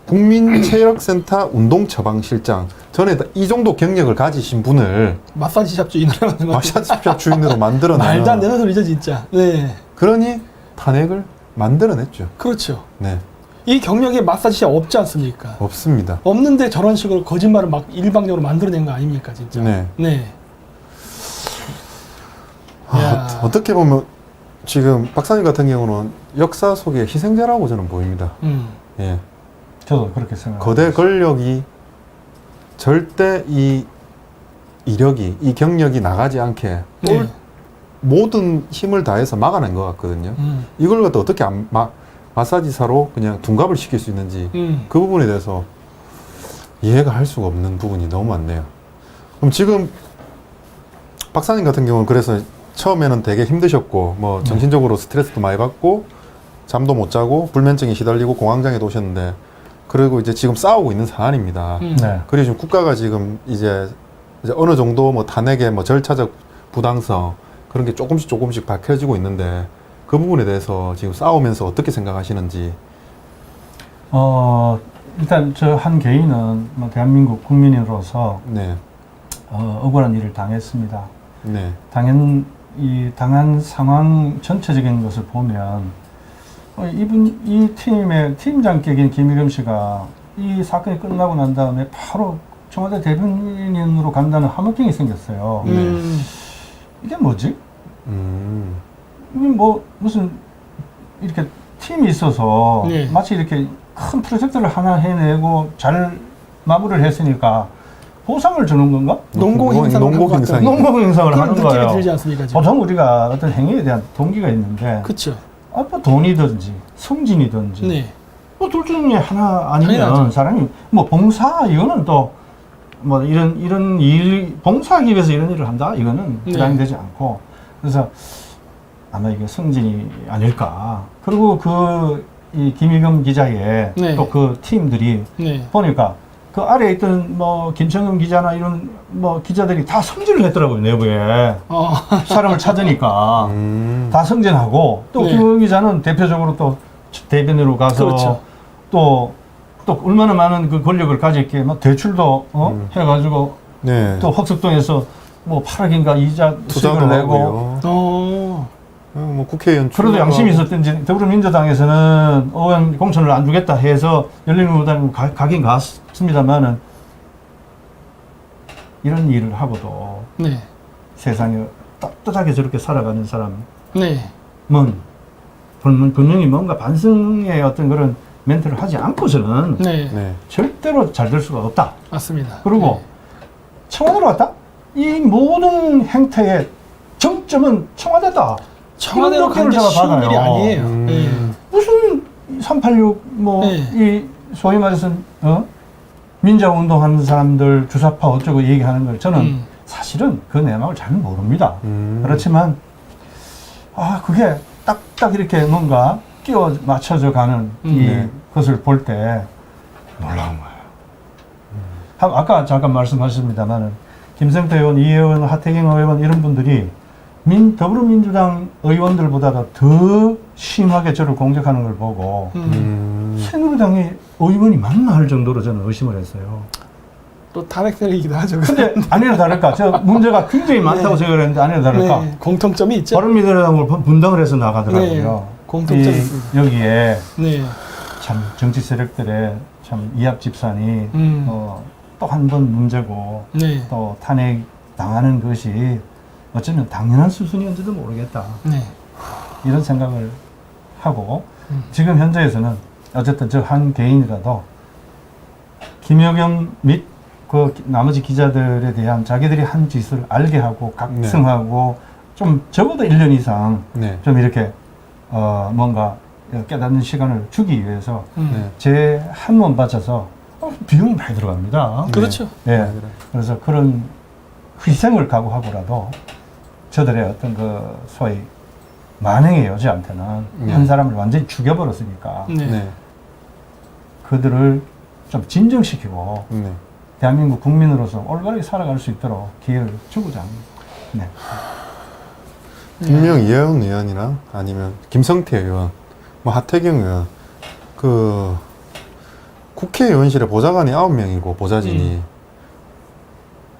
국민체력센터 운동처방실장. 전에 이 정도 경력을 가지신 분을 마사지샵 주인으로 만든 거. 마사지샵 주인으로 만들어내는. 말도 안 되는 소리죠 진짜. 네. 그러니 탄핵을 만들어냈죠. 그렇죠. 네, 이 경력에 마사지샵 없지 않습니까? 없습니다. 없는데 저런 식으로 거짓말을 막 일방적으로 만들어낸 거 아닙니까 진짜. 네. 네. 야. 어떻게 보면 지금 박사님 같은 경우는 역사 속의 희생자라고 저는 보입니다. 예. 저도 그렇게 생각합니다. 거대 권력이 절대 이 이력이, 이 경력이 나가지 않게 네. 모든 힘을 다해서 막아낸 것 같거든요. 이걸 갖다 어떻게 마사지사로 그냥 둔갑을 시킬 수 있는지 그 부분에 대해서 이해가 할 수가 없는 부분이 너무 많네요. 그럼 지금 박사님 같은 경우는 그래서 처음에는 되게 힘드셨고 뭐 정신적으로 스트레스도 많이 받고 잠도 못 자고 불면증에 시달리고 공황장애도 오셨는데 그리고 이제 지금 싸우고 있는 사안입니다. 네. 그리고 지금 국가가 지금 이제 어느 정도 뭐 탄핵의 뭐 절차적 부당성 그런 게 조금씩 밝혀지고 있는데 그 부분에 대해서 지금 싸우면서 어떻게 생각하시는지. 일단 저 한 개인은 뭐 대한민국 국민으로서 네. 억울한 일을 당했습니다. 네. 당한 상황 전체적인 것을 보면 이 팀의 팀장격인 김일겸 씨가 이 사건이 끝나고 난 다음에 바로 청와대 대변인으로 간다는 함흥경이 생겼어요. 이게 뭐지? 이게 뭐 무슨 이렇게 팀이 있어서 네. 마치 이렇게 큰 프로젝트를 하나 해내고 잘 마무리를 했으니까 보상을 주는 건가? 농공 행상을 농공 행상을 하는 느낌이 거예요. 들지 않습니까? 지금? 보통 우리가 어떤 행위에 대한 동기가 있는데, 그렇죠. 뭐 돈이든지 성진이든지, 네. 뭐 둘 중에 하나 아니면 당연하죠. 사람이 뭐 봉사 이거는 또 뭐 이런 일 봉사하기 위해서 이런 일을 한다 이거는 네. 부담이 되지 않고 그래서 아마 이게 성진이 아닐까. 그리고 이 김일겸 기자의 네. 또 그 팀들이 네. 보니까 그 아래에 있던 뭐 김청흠 기자나 이런 뭐 기자들이 다 성진을 했더라고요 내부에. 사람을 찾으니까 다 성진하고 또 네. 김일겸 기자는 대표적으로 또 대변으로 가서 그렇죠. 또 얼마나 많은 그 권력을 가졌기에 막 대출도 해가지고 네. 또 흑석동에서 뭐 8억인가 이자 투자도 수익을 내고 하고요. 뭐 국회의원 그래도 양심이 있었든지 더불어민주당에서는 의원 공천을 안 주겠다 해서 열린우리당 가긴 갔습니다만은 이런 일을 하고도 네. 세상에 떳떳하게 저렇게 살아가는 사람은 네. 분명히 뭔가 반성의 어떤 그런 멘트를 하지 않고서는 네. 절대로 잘 될 수가 없다. 맞습니다. 그리고 청와대로 왔다? 이 모든 행태의 정점은 청와대다. 청와대로 이런 가는 게 느낌을 제가 쉬운 일이 받아요. 아니에요. 네. 무슨 386 뭐 이 소위 말해서 민주화운동하는 사람들 주사파 어쩌고 얘기하는 걸 저는 사실은 그 내막을 잘 모릅니다. 그렇지만 그게 딱딱 이렇게 뭔가 끼워 맞춰져 가는 것을 볼 때 놀라운 거예요. 아까 잠깐 말씀하셨습니다만은 김성태 의원, 이혜원, 하태경 의원 이런 분들이 더불어민주당 의원들보다도 더 심하게 저를 공격하는 걸 보고 새누리당의 의원이 맞나 할 정도로 저는 의심을 했어요. 또 탄핵설이기도 하죠. 근데 아니나 다를까 저 문제가 굉장히 많다고 생각을 했는데 아니나 다를까 네. 공통점이 있죠. 바른미래당을 분당을 해서 나가더라고요. 네. 공통점이 있습니다. 여기에 네. 참 정치 세력들의 참 이합집산이 또 한 번 문제고 네. 또 탄핵 당하는 것이 어쩌면 당연한 수순이었는지도 모르겠다. 네. 이런 생각을 하고 지금 현재에서는 어쨌든 저 한 개인이라도 김여경 및 그 나머지 기자들에 대한 자기들이 한 짓을 알게 하고 각성하고 좀 적어도 1년 이상 좀 이렇게 뭔가 깨닫는 시간을 주기 위해서 제 한 몸 바쳐서 비용이 많이 들어갑니다. 그렇죠. 네. 그래서 그런 희생을 각오하고라도 저들의 어떤 그 소위 만행의 여지한테는 한 사람을 완전히 죽여버렸으니까 그들을 좀 진정시키고 대한민국 국민으로서 올바르게 살아갈 수 있도록 기회를 주고자 합니다. 네. 분명 이혜원 의원이나 아니면 김성태 의원, 뭐 하태경 의원, 그 국회의원실에 보좌관이 9명이고 보좌진이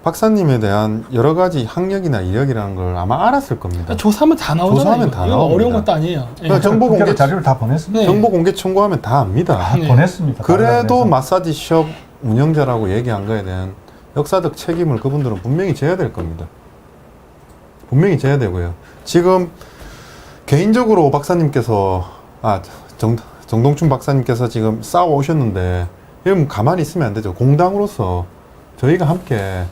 박사님에 대한 여러 가지 학력이나 이력이라는 걸 아마 알았을 겁니다. 조사하면 다 나오잖아요. 조사하면 다 이거 나옵니다. 어려운 것도 아니에요. 그러니까 정보 공개 자료를 다 보냈습니다. 정보 공개 청구하면 다 압니다. 다 보냈습니다. 그래도 마사지숍 운영자라고 얘기한 거에 대한 역사적 책임을 그분들은 분명히 져야 될 겁니다. 분명히 져야 되고요. 지금 개인적으로 박사님께서 정동춘 박사님께서 지금 싸워 오셨는데 이건 가만히 있으면 안 되죠. 공당으로서 저희가 함께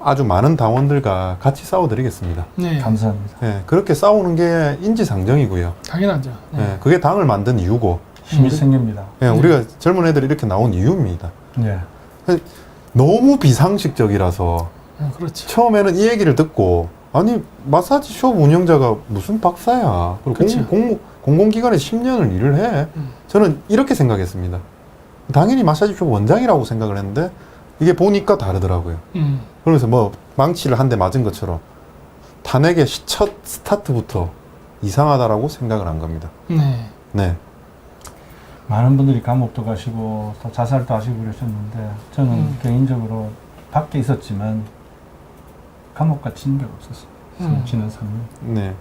아주 많은 당원들과 같이 싸워드리겠습니다. 네. 감사합니다. 예, 그렇게 싸우는 게 인지상정이고요. 당연하죠. 네. 예, 그게 당을 만든 이유고, 힘이 생깁니다. 예, 우리가 젊은 애들이 이렇게 나온 이유입니다. 네. 너무 비상식적이라서 그렇죠. 처음에는 이 얘기를 듣고, 아니 마사지 숍 운영자가 무슨 박사야. 그리고 그쵸. 공공기관에 10년을 일을 해. 저는 이렇게 생각했습니다. 당연히 마사지 숍 원장이라고 생각을 했는데 이게 보니까 다르더라고요. 그러면서 뭐 망치를 한 대 맞은 것처럼 탄핵의 첫 스타트부터 이상하다라고 생각을 한 겁니다. 네. 네. 많은 분들이 감옥도 가시고 또 자살도 하시고 그러셨는데 저는 개인적으로 밖에 있었지만 감옥 갇힌 적 없었어요. 지난 3년. 네.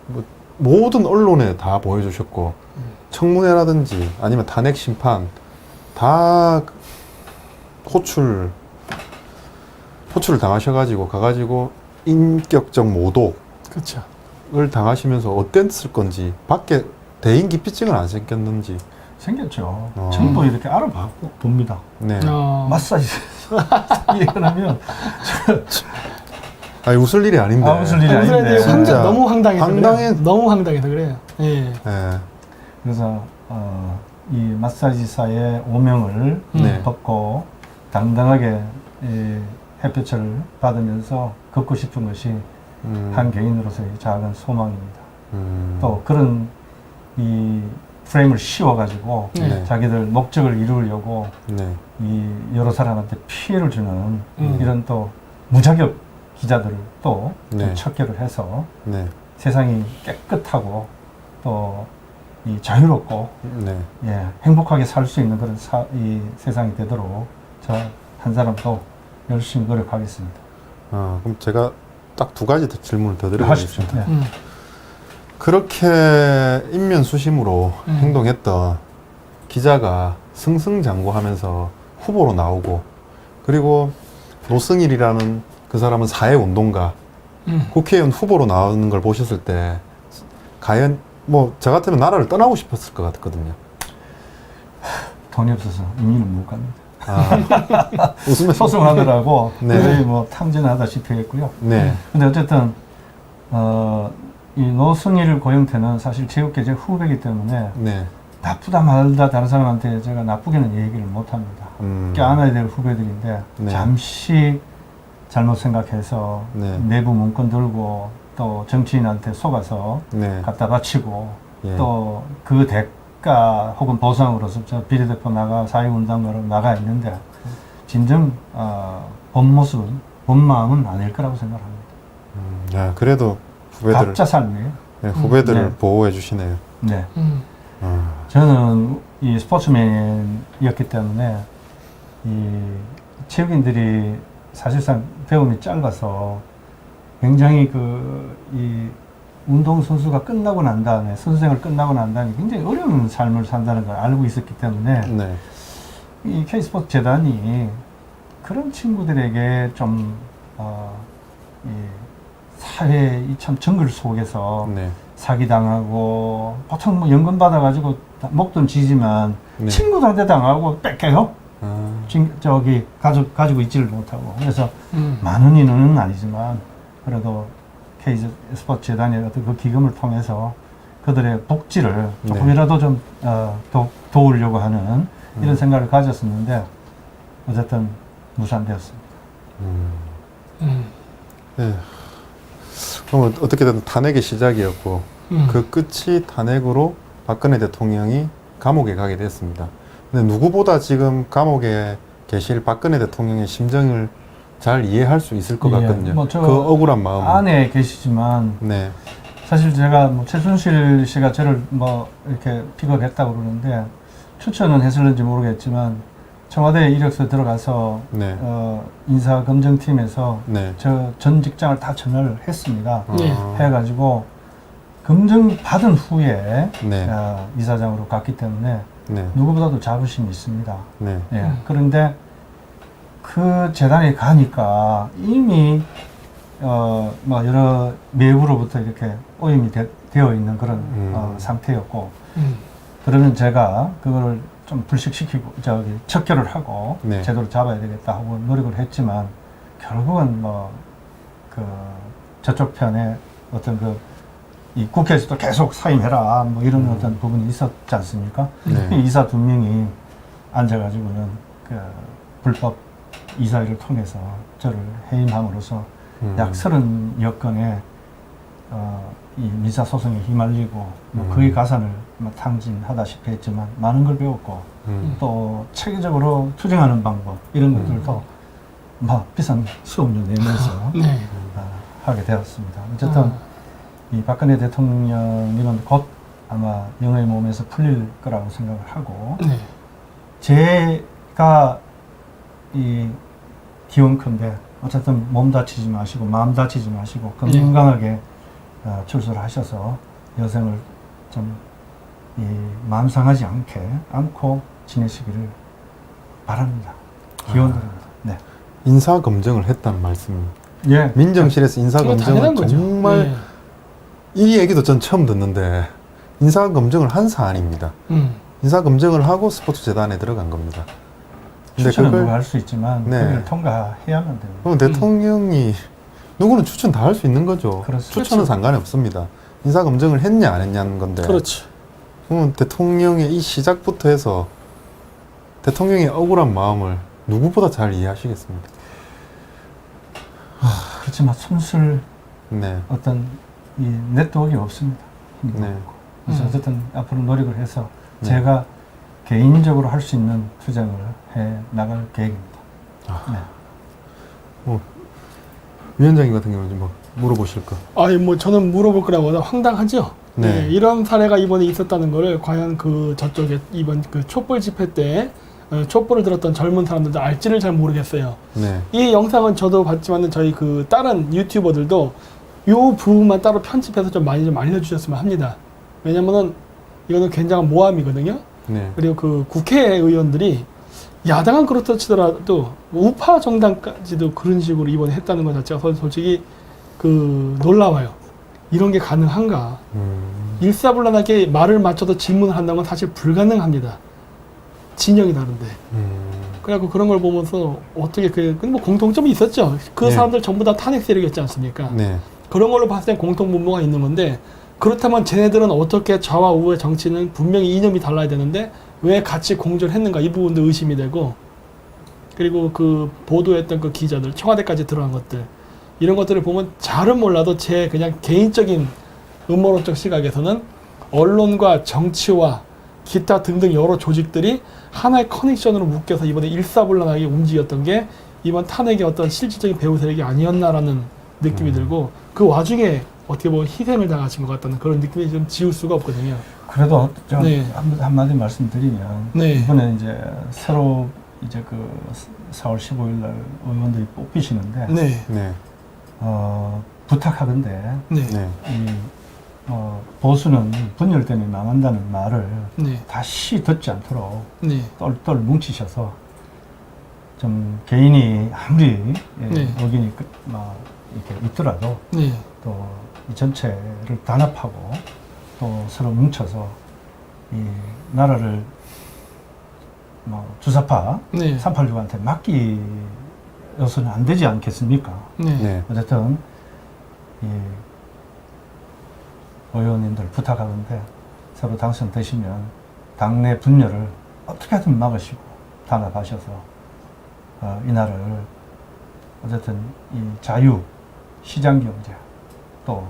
뭐 모든 언론에 다 보여주셨고 청문회라든지 아니면 탄핵 심판 다 호출을 당하셔가지고 가가지고 인격적 모독을 그렇죠. 당하시면서 어땠을 건지 밖에 대인 기피증은 안 생겼는지. 생겼죠. 전부 이렇게 알아봤고 봅니다. 네. 마사지 얘기하면 아니 웃을 일이 아닌데. 웃을 일이 아닌데. 진짜 너무 황당해서 너무 황당해서 그래요. 예. 네. 그래서 이 마사지사의 오명을 벗고 당당하게 이 햇볕을 받으면서 걷고 싶은 것이 한 개인으로서의 작은 소망입니다. 또 그런 이 프레임을 씌워가지고 자기들 목적을 이루려고 이 여러 사람한테 피해를 주는 이런 또 무자격 기자들을 또 척결을 해서 세상이 깨끗하고 또 이 자유롭고 예, 행복하게 살 수 있는 그런 이 세상이 되도록 저 한 사람도 열심히 노력하겠습니다. 그럼 제가 딱 두 가지 질문을 더 드리겠습니다. 그렇게 인면수심으로 행동했던 기자가 승승장구하면서 후보로 나오고, 그리고 노승일이라는 그 사람은 사회운동가, 국회의원 후보로 나오는 걸 보셨을 때 과연 뭐 저 같으면 나라를 떠나고 싶었을 것 같거든요. 돈이 없어서 이민은 못 갑니다. 웃으면서 소송하느라고 거의 뭐 탕진하다시피 했고요. 근데 어쨌든 이 노승일 고영태는 사실 체육계제 후배이기 때문에 나쁘다 말다 다른 사람한테 제가 나쁘게는 얘기를 못합니다. 껴안아야 될 후배들인데 잠시 잘못 생각해서 내부 문건 들고 또 정치인한테 속아서 갖다 바치고 또 그 대가 혹은 보상으로서 저 비례대표 나가 사회운동가로 나가 있는데 진정 본 모습은 본 마음은 아닐 거라고 생각합니다. 그래도 후배들 각자 삶이에요. 후배들을 보호해 주시네요. 네. 저는 이 스포츠맨이었기 때문에 이 체육인들이 사실상 배움이 짧아서 굉장히 이 운동선수가 끝나고 난 다음에, 선수생활 끝나고 난 다음에 굉장히 어려운 삶을 산다는 걸 알고 있었기 때문에 이 K스포츠 재단이 그런 친구들에게 좀 이 사회 이 참 정글 속에서 사기당하고 보통 뭐 연금 받아가지고 목돈 지지만 친구들한테 당하고 뺏겨요. 저기 가지고 있지를 못하고. 그래서 많은 인원은 아니지만 그래도 K스포츠 재단의 어떤 그 기금을 통해서 그들의 복지를 조금이라도 좀 도우려고 하는 이런 생각을 가졌었는데 어쨌든 무산되었습니다. 그럼 어떻게든 탄핵의 시작이었고 그 끝이 탄핵으로 박근혜 대통령이 감옥에 가게 됐습니다. 근데 누구보다 지금 감옥에 계실 박근혜 대통령의 심정을 잘 이해할 수 있을 것 같거든요. 뭐 그 억울한 마음. 안에 계시지만 사실 제가 뭐 최순실 씨가 저를 뭐 이렇게 픽업했다고 그러는데 추천은 했을는지 모르겠지만 청와대 이력서 들어가서 인사검증팀에서 저 전 직장을 다 전화를 했습니다. 해가지고 검증 받은 후에 이사장으로 갔기 때문에 누구보다도 자부심이 있습니다. 그런데 그 재단에 가니까 이미 뭐 여러 외부로부터 이렇게 오염이 되어 있는 그런 상태였고 그러면 제가 그걸 좀 불식시키고 척결을 하고 제대로 잡아야 되겠다 하고 노력을 했지만 결국은 뭐 그 저쪽 편에 어떤 그 이 국회에서도 계속 사임해라 뭐 이런 어떤 부분이 있었지 않습니까? 네. 이 이사 2명이 앉아가지고는 그 불법 이사회를 통해서 저를 해임함으로써 약 30여 건의 이 민사 소송에 휘말리고 뭐 거의 가산을 뭐 탕진하다시피 했지만 많은 걸 배웠고 또 체계적으로 투쟁하는 방법 이런 것들도 막 비싼 수업료 내면서 네. 하게 되었습니다. 어쨌든 이 박근혜 대통령님은 곧 아마 영의 몸에서 풀릴 거라고 생각을 하고 네. 제가 이 기원컨대 어쨌든 몸 다치지 마시고 마음 다치지 마시고 건강하게 출소를 하셔서 여생을 좀 마음 상하지 않고 지내시기를 바랍니다. 기원드립니다. 네. 인사 검증을 했다는 말씀입니다. 예. 민정실에서 인사 그거 검증을 당연한 거죠. 정말 네. 이 얘기도 전 처음 듣는데 인사 검증을 한 사안입니다. 인사 검증을 하고 스포츠 재단에 들어간 겁니다. 근데 추천은 그걸 누가 할 수 있지만 네. 그걸 통과해야만 됩니다. 그럼 대통령이 누구는 추천 다 할 수 있는 거죠. 그렇습니다. 추천은 상관이 없습니다. 인사 검증을 했냐 안 했냐는 건데. 그렇지. 그러면 대통령의 이 시작부터 해서 대통령의 억울한 마음을 누구보다 잘 이해하시겠습니다. 그렇지만 손쓸 네. 어떤 이 네트워크가 없습니다. 네. 그래서 어쨌든 앞으로 노력을 해서 네. 제가 개인적으로 할 수 있는 투쟁을 해 나갈 계획입니다. 네. 위원장님 같은 경우는 뭐 물어보실 거. 아니 뭐 저는 물어볼 거라고 하다 황당하죠. 네. 네, 이런 사례가 이번에 있었다는 거를 과연 그 저쪽에 이번 그 촛불 집회 때 촛불을 들었던 젊은 사람들도 알지를 잘 모르겠어요. 네. 이 영상은 저도 봤지만은 저희 그 다른 유튜버들도 요 부분만 따로 편집해서 좀 많이 좀 알려주셨으면 합니다. 왜냐면은 이거는 굉장한 모함이거든요. 네. 그리고 그 국회의원들이 야당은 그렇다 치더라도 우파 정당까지도 그런 식으로 이번에 했다는 것 자체가 솔직히 그 놀라워요. 이런 게 가능한가? 일사불란하게 말을 맞춰서 질문을 한다는 건 사실 불가능합니다. 진영이 다른데. 그래갖고 그런 걸 보면서 어떻게 뭐 공통점이 있었죠. 그 네. 사람들 전부 다 탄핵 세력이었지 않습니까? 네. 그런 걸로 봤을 땐 공통 분모가 있는 건데 그렇다면 쟤네들은 어떻게 좌와 우의 정치는 분명히 이념이 달라야 되는데 왜 같이 공조를 했는가 이 부분도 의심이 되고 그리고 그 보도했던 그 기자들 청와대까지 들어간 것들 이런 것들을 보면 잘은 몰라도 제 그냥 개인적인 음모론적 시각에서는 언론과 정치와 기타 등등 여러 조직들이 하나의 커넥션으로 묶여서 이번에 일사불란하게 움직였던 게 이번 탄핵의 어떤 실질적인 배후 세력이 아니었나라는 느낌이 들고 그 와중에 어떻게 보면 희생을 당하신 것 같다는 그런 느낌이 좀 지울 수가 없거든요. 그래도 좀 네. 한마디 말씀드리면 네. 이번에 이제 새로 이제 그 4월 15일 날 의원들이 뽑히시는데 네. 네. 부탁하건대 네. 네. 이 보수는 분열 때문에 망한다는 말을 네. 다시 듣지 않도록 네. 똘똘 뭉치셔서 좀 개인이 아무리 네. 의견이 막 이렇게 있더라도 네. 또 이 전체를 단합하고 또 서로 뭉쳐서 이 나라를 뭐 주사파 네. 386한테 맡기어서는 안 되지 않겠습니까? 네. 네. 어쨌든 이 의원님들 부탁하는데 서로 당선되시면 당내 분열을 어떻게든 막으시고 단합하셔서 이 나라를 어쨌든 이 자유, 시장경제 또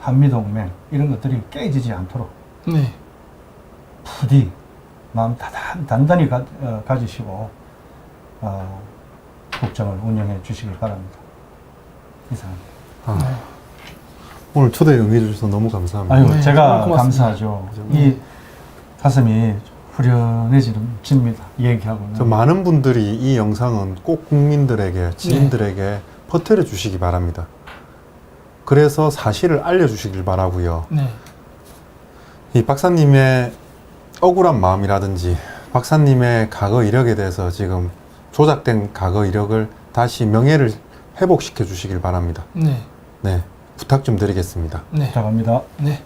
한미동맹 이런 것들이 깨지지 않도록 네. 부디 마음 단단히 가지시고 국정을 운영해 주시길 바랍니다. 이상입니다. 오늘 초대에 응해주셔서 너무 감사합니다. 아유, 네, 제가 고맙습니다. 감사하죠. 이 가슴이 후련해집니다. 얘기하고는. 저 많은 분들이 이 영상은 꼭 국민들에게, 지인들에게 퍼뜨려 주시기 바랍니다. 그래서 사실을 알려주시길 바라고요. 네. 이 박사님의 억울한 마음이라든지 박사님의 과거 이력에 대해서 지금 조작된 과거 이력을 다시 명예를 회복시켜 주시길 바랍니다. 네. 네, 부탁 좀 드리겠습니다. 네. 부탁합니다. 네.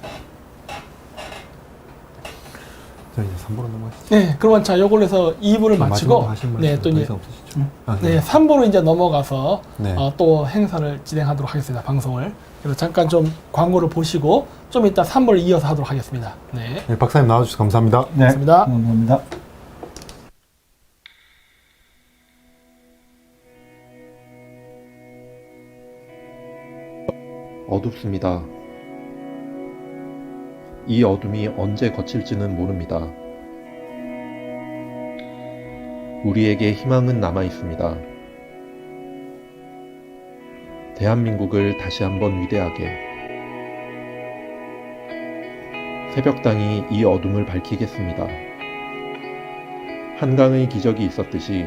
그럼 이제 3부로 넘어가시죠. 네, 그러면 자, 요걸로 해서 2부를 마치고, 네, 또 이제, 네, 3부로 이제 넘어가서, 네. 또 행사를 진행하도록 하겠습니다, 방송을. 그래서 잠깐 좀 광고를 보시고, 좀 이따 3부를 이어서 하도록 하겠습니다. 네. 네, 박사님 나와주셔서 감사합니다. 네, 고맙습니다. 감사합니다. 어둡습니다. 이 어둠이 언제 거칠지는 모릅니다. 우리에게 희망은 남아 있습니다. 대한민국을 다시 한번 위대하게. 새벽당이 이 어둠을 밝히겠습니다. 한강의 기적이 있었듯이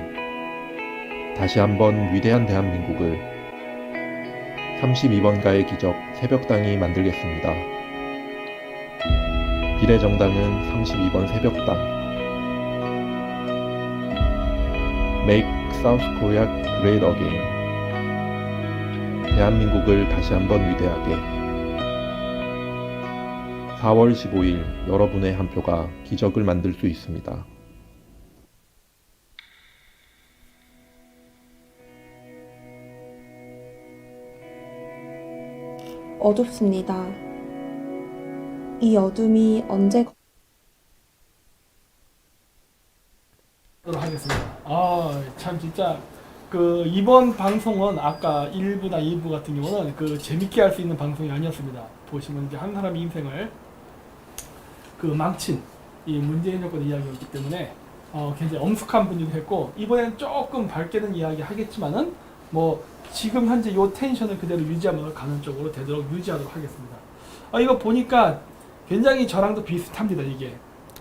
다시 한번 위대한 대한민국을 32번가의 기적 새벽당이 만들겠습니다. 비례정당은 32번 새벽당. Make South Korea Great Again. 대한민국을 다시 한번 위대하게. 4월 15일 여러분의 한 표가 기적을 만들 수 있습니다. 어둡습니다. 이 어둠이 언제 하도록 하겠습니다. 참 진짜 그 이번 방송은 아까 1부나 2부 같은 경우는 그 재밌게 할 수 있는 방송이 아니었습니다. 보시면 이제 한 사람의 인생을 그 망친 이 문재인 정권의 이야기였기 때문에 굉장히 엄숙한 분위기도 했고, 이번엔 조금 밝게 된 이야기 하겠지만은 뭐 지금 현재 요 텐션을 그대로 유지하면서 가는 쪽으로 되도록 유지하도록 하겠습니다. 이거 보니까 굉장히 저랑도 비슷합니다. 이게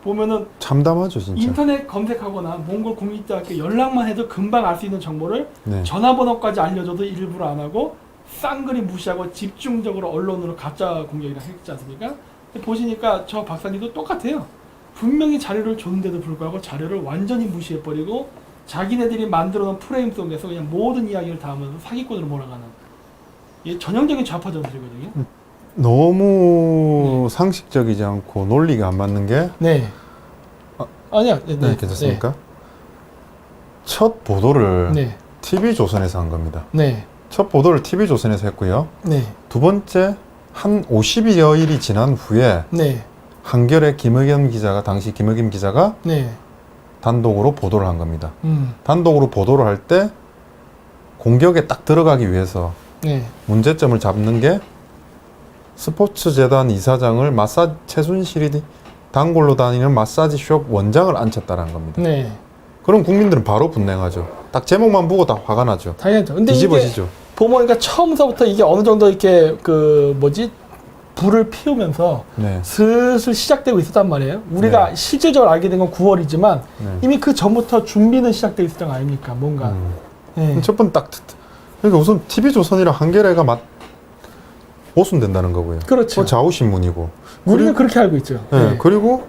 보면은 참담하죠, 진짜. 인터넷 검색하거나 몽골 국립대학교 연락만 해도 금방 알 수 있는 정보를 네. 전화번호까지 알려줘도 일부러 안 하고 쌍그리 무시하고 집중적으로 언론으로 가짜 공격이랑 했지 않습니까? 근데 보시니까 저 박사님도 똑같아요. 분명히 자료를 줬는데도 불구하고 자료를 완전히 무시해버리고 자기네들이 만들어 놓은 프레임 속에서 그냥 모든 이야기를 다 하면서 사기꾼으로 몰아가는, 이게 전형적인 좌파전술이거든요. 너무 상식적이지 않고 논리가 안 맞는 게. 네. 아니야. 네, 괜찮습니까? 첫 보도를 네. TV조선에서 한 겁니다. 네. 첫 보도를 TV조선에서 했고요. 네. 두 번째, 한 50여일이 지난 후에 네. 한겨레 김의겸 기자가, 당시 김의겸 기자가 네. 단독으로 보도를 한 겁니다. 음. 단독으로 보도를 할 때 공격에 딱 들어가기 위해서 네. 문제점을 잡는 게 스포츠재단 이사장을 최순실이 단골로 다니는 마사지숍 원장을 앉혔다는 겁니다. 네. 그럼 국민들은 바로 분냉하죠. 딱 제목만 보고 다 화가 나죠. 당연하죠. 근데 뒤집어지죠. 이게 보니까 처음서부터 이게 어느 정도 이렇게 불을 피우면서 네. 슬슬 시작되고 있었단 말이에요. 우리가 네. 실질적으로 알게 된 건 9월이지만 네. 이미 그 전부터 준비는 시작되어 있었던 거 아닙니까? 뭔가. 네. 첫 번 딱, 그러니까 우선 TV조선이랑 한겨레가 보순된다는 거고요. 그렇죠. 좌우신문이고. 우리는 그렇게 알고 있죠. 네. 네. 그리고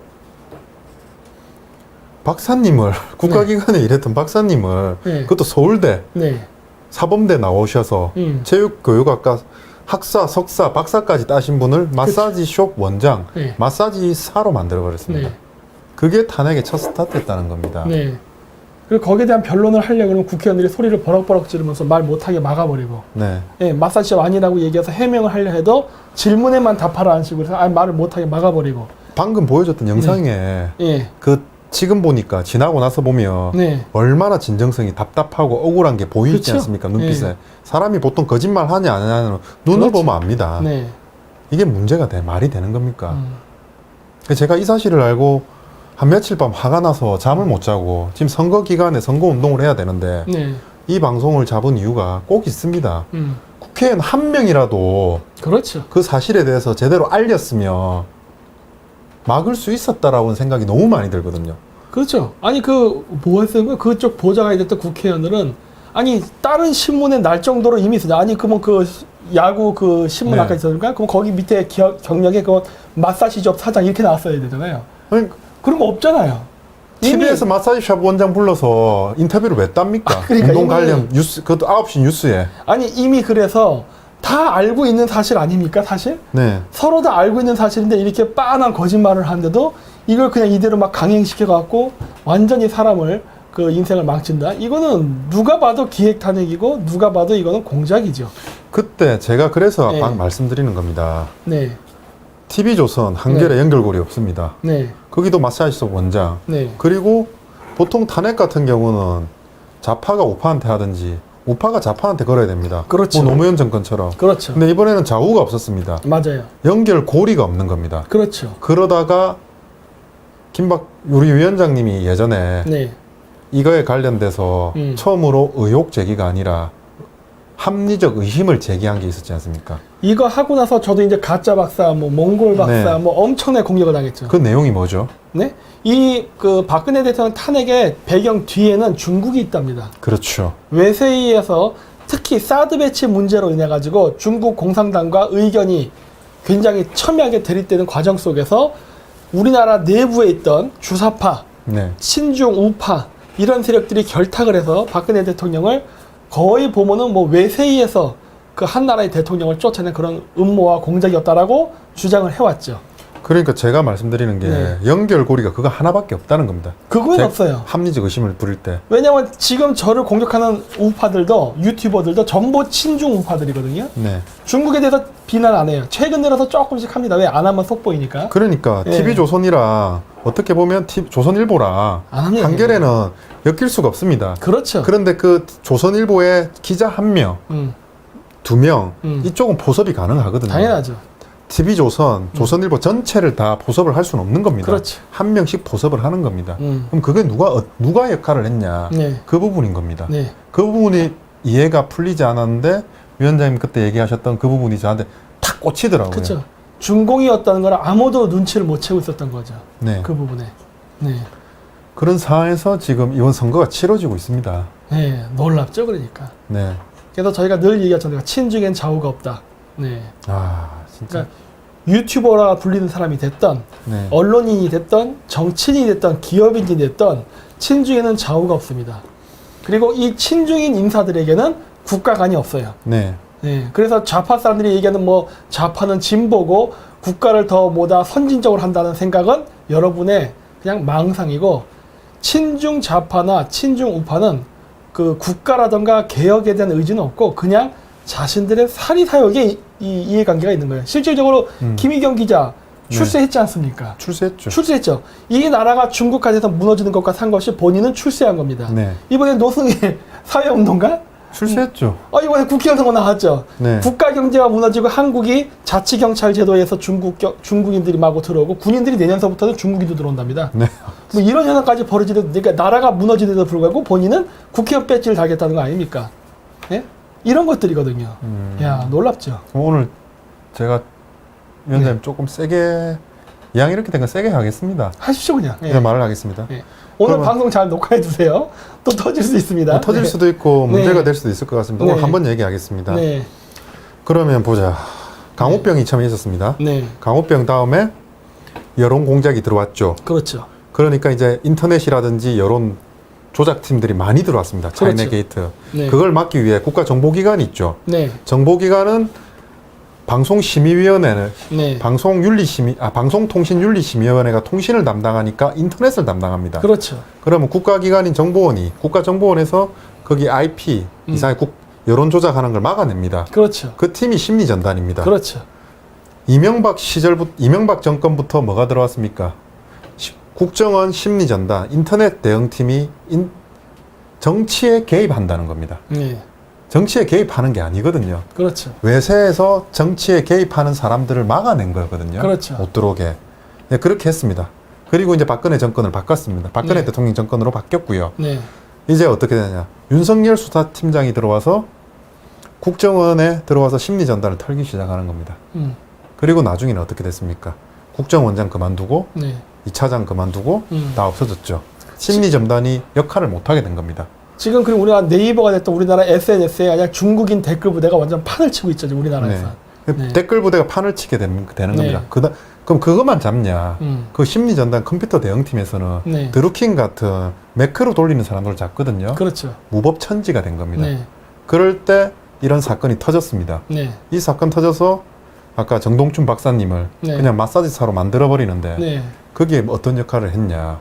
박사님을, 국가기관에 일했던 박사님을, 네. 그것도 서울대, 네. 사범대 나오셔서 체육교육학과 학사, 석사, 박사까지 따신 분을 마사지숍 원장, 네. 마사지사로 만들어버렸습니다. 네. 그게 탄핵의 첫 스타트였다는 겁니다. 네. 그리고 거기에 대한 변론을 하려고 하면 국회의원들이 소리를 버럭버럭 지르면서 말 못하게 막아버리고, 네. 네, 마사지샵 아니라고 얘기해서 해명을 하려 해도 질문에만 답하라는 식으로 해서 말을 못하게 막아버리고. 방금 보여줬던 영상에 예. 지금 보니까, 지나고 나서 보면 네. 얼마나 진정성이 답답하고 억울한 게 보이지 그렇죠? 않습니까? 눈빛에. 네. 사람이 보통 거짓말 하냐 안 하냐는 눈을 그렇죠. 보면 압니다. 네. 이게 문제가 말이 되는 겁니까? 제가 이 사실을 알고 한 며칠 밤 화가 나서 잠을 못 자고, 지금 선거 기간에 선거 운동을 해야 되는데 네. 이 방송을 잡은 이유가 꼭 있습니다. 국회의원 한 명이라도 그렇죠. 그 사실에 대해서 제대로 알렸으면 막을 수 있었다라는 생각이 너무 많이 들거든요. 그렇죠. 아니 뭐였어요? 그쪽 보좌관이 됐던 국회의원들은 아니 다른 신문에 날 정도로 이미 있었냐? 아니 그러면 그 야구 그 신문 네. 아까 있었으니까 그럼 거기 밑에 경력에 그 마사지숍 사장 이렇게 나왔어야 되잖아요. 아니, 그런 거 없잖아요. TV에서 마사지샵 원장 불러서 인터뷰를 왜 땁니까? 그러니까 운동 관련 뉴스, 그것도 9시 뉴스에. 아니 이미 그래서 다 알고 있는 사실 아닙니까? 사실 네. 서로 다 알고 있는 사실인데 이렇게 빤한 거짓말을 하는데도 이걸 그냥 이대로 막 강행시켜 갖고 완전히 사람을 그 인생을 망친다. 이거는 누가 봐도 기획 탄핵이고 누가 봐도 이거는 공작이죠. 그때 제가 그래서 네. 방 말씀드리는 겁니다. 네. TV조선 한겨레 네. 연결고리 없습니다. 네. 거기도 마사지석 원장. 네. 그리고 보통 탄핵 같은 경우는 좌파가 우파한테 하든지 우파가 좌파한테 걸어야 됩니다. 그렇죠. 뭐 노무현 정권처럼. 그렇죠. 근데 이번에는 좌우가 없었습니다. 맞아요. 연결고리가 없는 겁니다. 그렇죠. 그러다가 우리 위원장님이 예전에 네. 이거에 관련돼서 처음으로 의혹 제기가 아니라 합리적 의심을 제기한 게 있었지 않습니까? 이거 하고 나서 저도 이제 가짜 박사, 뭐 몽골 박사, 네. 뭐 엄청나게 공격을 당했죠. 그 내용이 뭐죠? 네? 이 그 박근혜 대통령 탄핵의 배경 뒤에는 중국이 있답니다. 그렇죠. 외세에서 특히 사드 배치 문제로 인해 가지고 중국 공산당과 의견이 굉장히 첨예하게 대립되는 과정 속에서 우리나라 내부에 있던 주사파, 네. 친중 우파 이런 세력들이 결탁을 해서 박근혜 대통령을 거의 보면은 뭐 외세에서 그 한 나라의 대통령을 쫓아낸 그런 음모와 공작이었다라고 주장을 해왔죠. 그러니까 제가 말씀드리는 게 네. 연결고리가 그거 하나밖에 없다는 겁니다. 그건 없어요. 합리적 의심을 부릴 때. 왜냐면 지금 저를 공격하는 우파들도 유튜버들도 전부 친중 우파들이거든요. 네. 중국에 대해서 비난 안 해요. 최근 들어서 조금씩 합니다. 왜 안 하면 속보이니까. 그러니까 예. TV조선이랑 어떻게 보면 조선일보랑 안 합니다. 한겨레는 엮일 수가 없습니다. 그렇죠. 그런데 그 조선일보의 기자 1명, 2명 이쪽은 포섭이 가능하거든요. 당연하죠. TV조선, 조선일보 전체를 다 포섭을 할 수는 없는 겁니다. 그렇죠. 한 명씩 포섭을 하는 겁니다. 그럼 그게 누가 역할을 했냐? 네. 그 부분인 겁니다. 네. 그 부분이 이해가 풀리지 않았는데 위원장님 그때 얘기하셨던 그 부분이 저한테 탁 꽂히더라고요. 그렇죠. 중공이었다는 걸 아무도 눈치를 못 채고 있었던 거죠. 네. 그 부분에. 네. 그런 상황에서 지금 이번 선거가 치러지고 있습니다. 네. 놀랍죠, 그러니까. 네. 그래서 저희가 늘 얘기하잖아요. 친중엔 좌우가 없다. 네. 아, 진짜. 그러니까 유튜버라 불리는 사람이 됐던 네. 언론인이 됐던 정치인이 됐던 기업인이 됐던 친중에는 좌우가 없습니다. 그리고 이 친중인 인사들에게는 국가관이 없어요. 네. 네, 그래서 좌파 사람들이 얘기하는 뭐 좌파는 진보고 국가를 더 뭐다 선진적으로 한다는 생각은 여러분의 그냥 망상이고 친중 좌파나 친중 우파는 그 국가라던가 개혁에 대한 의지는 없고 그냥 자신들의 사리사욕에 이해관계가 있는 거예요. 실질적으로 김희경 기자 출세했지 않습니까? 출세했죠. 출세했죠. 이 나라가 중국까지서 무너지는 것과 상관없이 본인은 출세한 겁니다. 네. 이번에 노승일 사회운동가 출세했죠. 이번에 국회의원 선거 나왔죠. 네. 국가 경제가 무너지고 한국이 자치경찰 제도에서 중국인들이 마구 들어오고 군인들이 내년서부터는 중국인도 들어온답니다. 네. 뭐 이런 현상까지 벌어지는, 그러니까 나라가 무너지는데도 불구하고 본인은 국회의원 배지를 달겠다는 거 아닙니까? 예? 이런 것들이거든요. 야, 놀랍죠. 오늘 제가 위원장님 조금 세게 양 이렇게 된 거 세게 하겠습니다. 하십시오 그냥. 예. 그냥 말을 하겠습니다. 예. 오늘 그러면- 방송 잘 녹화해 두세요. 또 터질 수 있습니다. 뭐 터질 네. 수도 있고 문제가 네. 될 수도 있을 것 같습니다. 네. 오늘 한번 얘기하겠습니다. 네. 그러면 보자. 강호병이 처음에 있었습니다. 네. 강호병 다음에 여론 공작이 들어왔죠. 그렇죠. 그러니까 이제 인터넷이라든지 여론 조작팀들이 많이 들어왔습니다. 차이나 그렇죠. 게이트. 네. 그걸 막기 위해 국가정보기관이 있죠. 네. 정보기관은 방송심의위원회는 네. 방송통신윤리심의위원회가 통신을 담당하니까 인터넷을 담당합니다. 그렇죠. 그러면 국가기관인 정보원이 국가정보원에서 거기 IP 이상의 여론 조작하는 걸 막아냅니다. 그렇죠. 그 팀이 심리전단입니다. 그렇죠. 이명박 정권부터 뭐가 들어왔습니까? 국정원 심리전단, 인터넷 대응팀이 정치에 개입한다는 겁니다. 네. 정치에 개입하는 게 아니거든요. 그렇죠. 외세에서 정치에 개입하는 사람들을 막아낸 거거든요. 그렇죠. 못 들어오게. 네, 그렇게 했습니다. 그리고 이제 박근혜 정권을 바꿨습니다. 박근혜 네. 대통령 정권으로 바뀌었고요. 네. 이제 어떻게 되냐. 윤석열 수사팀장이 들어와서 국정원에 들어와서 심리전단을 털기 시작하는 겁니다. 그리고 나중에는 어떻게 됐습니까? 국정원장 그만두고 네. 2차장 그만두고 다 없어졌죠. 심리전단이 역할을 못하게 된 겁니다. 지금 그리고 우리나라 네이버가 됐던 우리나라 SNS에 그냥 중국인 댓글 부대가 완전 판을 치고 있죠, 우리나라에서. 네. 댓글 부대가 판을 치게 되는 네. 겁니다. 그럼 그것만 잡냐? 그 심리전단 컴퓨터 대응팀에서는 네. 드루킹 같은 매크로 돌리는 사람들을 잡거든요. 그렇죠. 무법천지가 된 겁니다. 네. 그럴 때 이런 사건이 터졌습니다. 네. 이 사건 터져서 아까 정동춘 박사님을 네. 그냥 마사지사로 만들어버리는데 네. 거기에 어떤 역할을 했냐.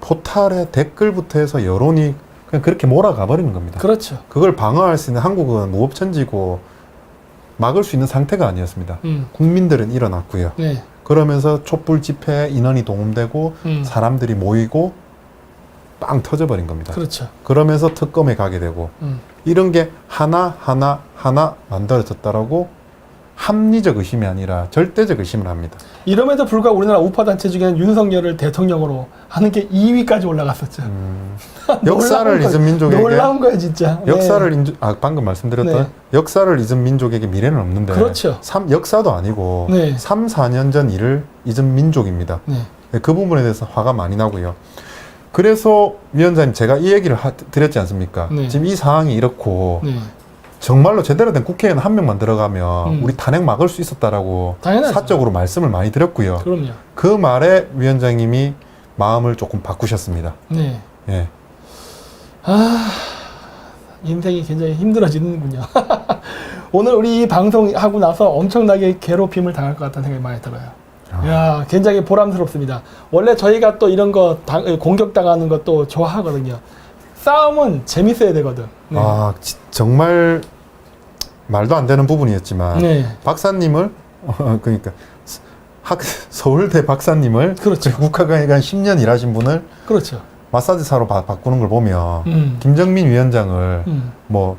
포탈의 댓글부터 해서 여론이 그냥 그렇게 몰아가 버리는 겁니다. 그렇죠. 그걸 방어할 수 있는 한국은 무법천지고 막을 수 있는 상태가 아니었습니다. 국민들은 일어났고요. 네. 그러면서 촛불 집회에 인원이 동원되고 사람들이 모이고 빵 터져버린 겁니다. 그렇죠. 그러면서 특검에 가게 되고 이런 게 하나 만들어졌다라고 합리적 의심이 아니라 절대적 의심을 합니다. 이럼에도 불구하고 우리나라 우파 단체 중에는 윤석열을 대통령으로 하는 게 2위까지 올라갔었죠. 역사를 잊은 민족에게 놀라운 거예요, 진짜. 역사를 방금 말씀드렸던 네. 역사를 잊은 민족에게 미래는 없는데 그렇죠. 역사도 아니고 네. 3, 4년 전 일을 잊은 민족입니다. 네. 그 부분에 대해서 화가 많이 나고요. 그래서 위원장님 제가 이 얘기를 드렸지 않습니까? 네. 지금 이 상황이 이렇고 네. 정말로 제대로 된 국회의원 한 명만 들어가면 우리 탄핵 막을 수 있었다라고 당연하죠. 사적으로 말씀을 많이 드렸고요. 그럼요. 그 말에 위원장님이 마음을 조금 바꾸셨습니다. 네. 예. 인생이 굉장히 힘들어지는군요. 오늘 우리 이 방송하고 나서 엄청나게 괴롭힘을 당할 것 같다는 생각이 많이 들어요. 야, 굉장히 보람스럽습니다. 원래 저희가 또 이런 거 공격당하는 것도 좋아하거든요. 싸움은 재밌어야 되거든. 네. 정말 말도 안 되는 부분이었지만 네. 박사님을 그러니까 서울대 박사님을 그렇죠. 국가관에 10년 일하신 분을 그렇죠. 마사지사로 바꾸는 걸 보면 김정민 위원장을 뭐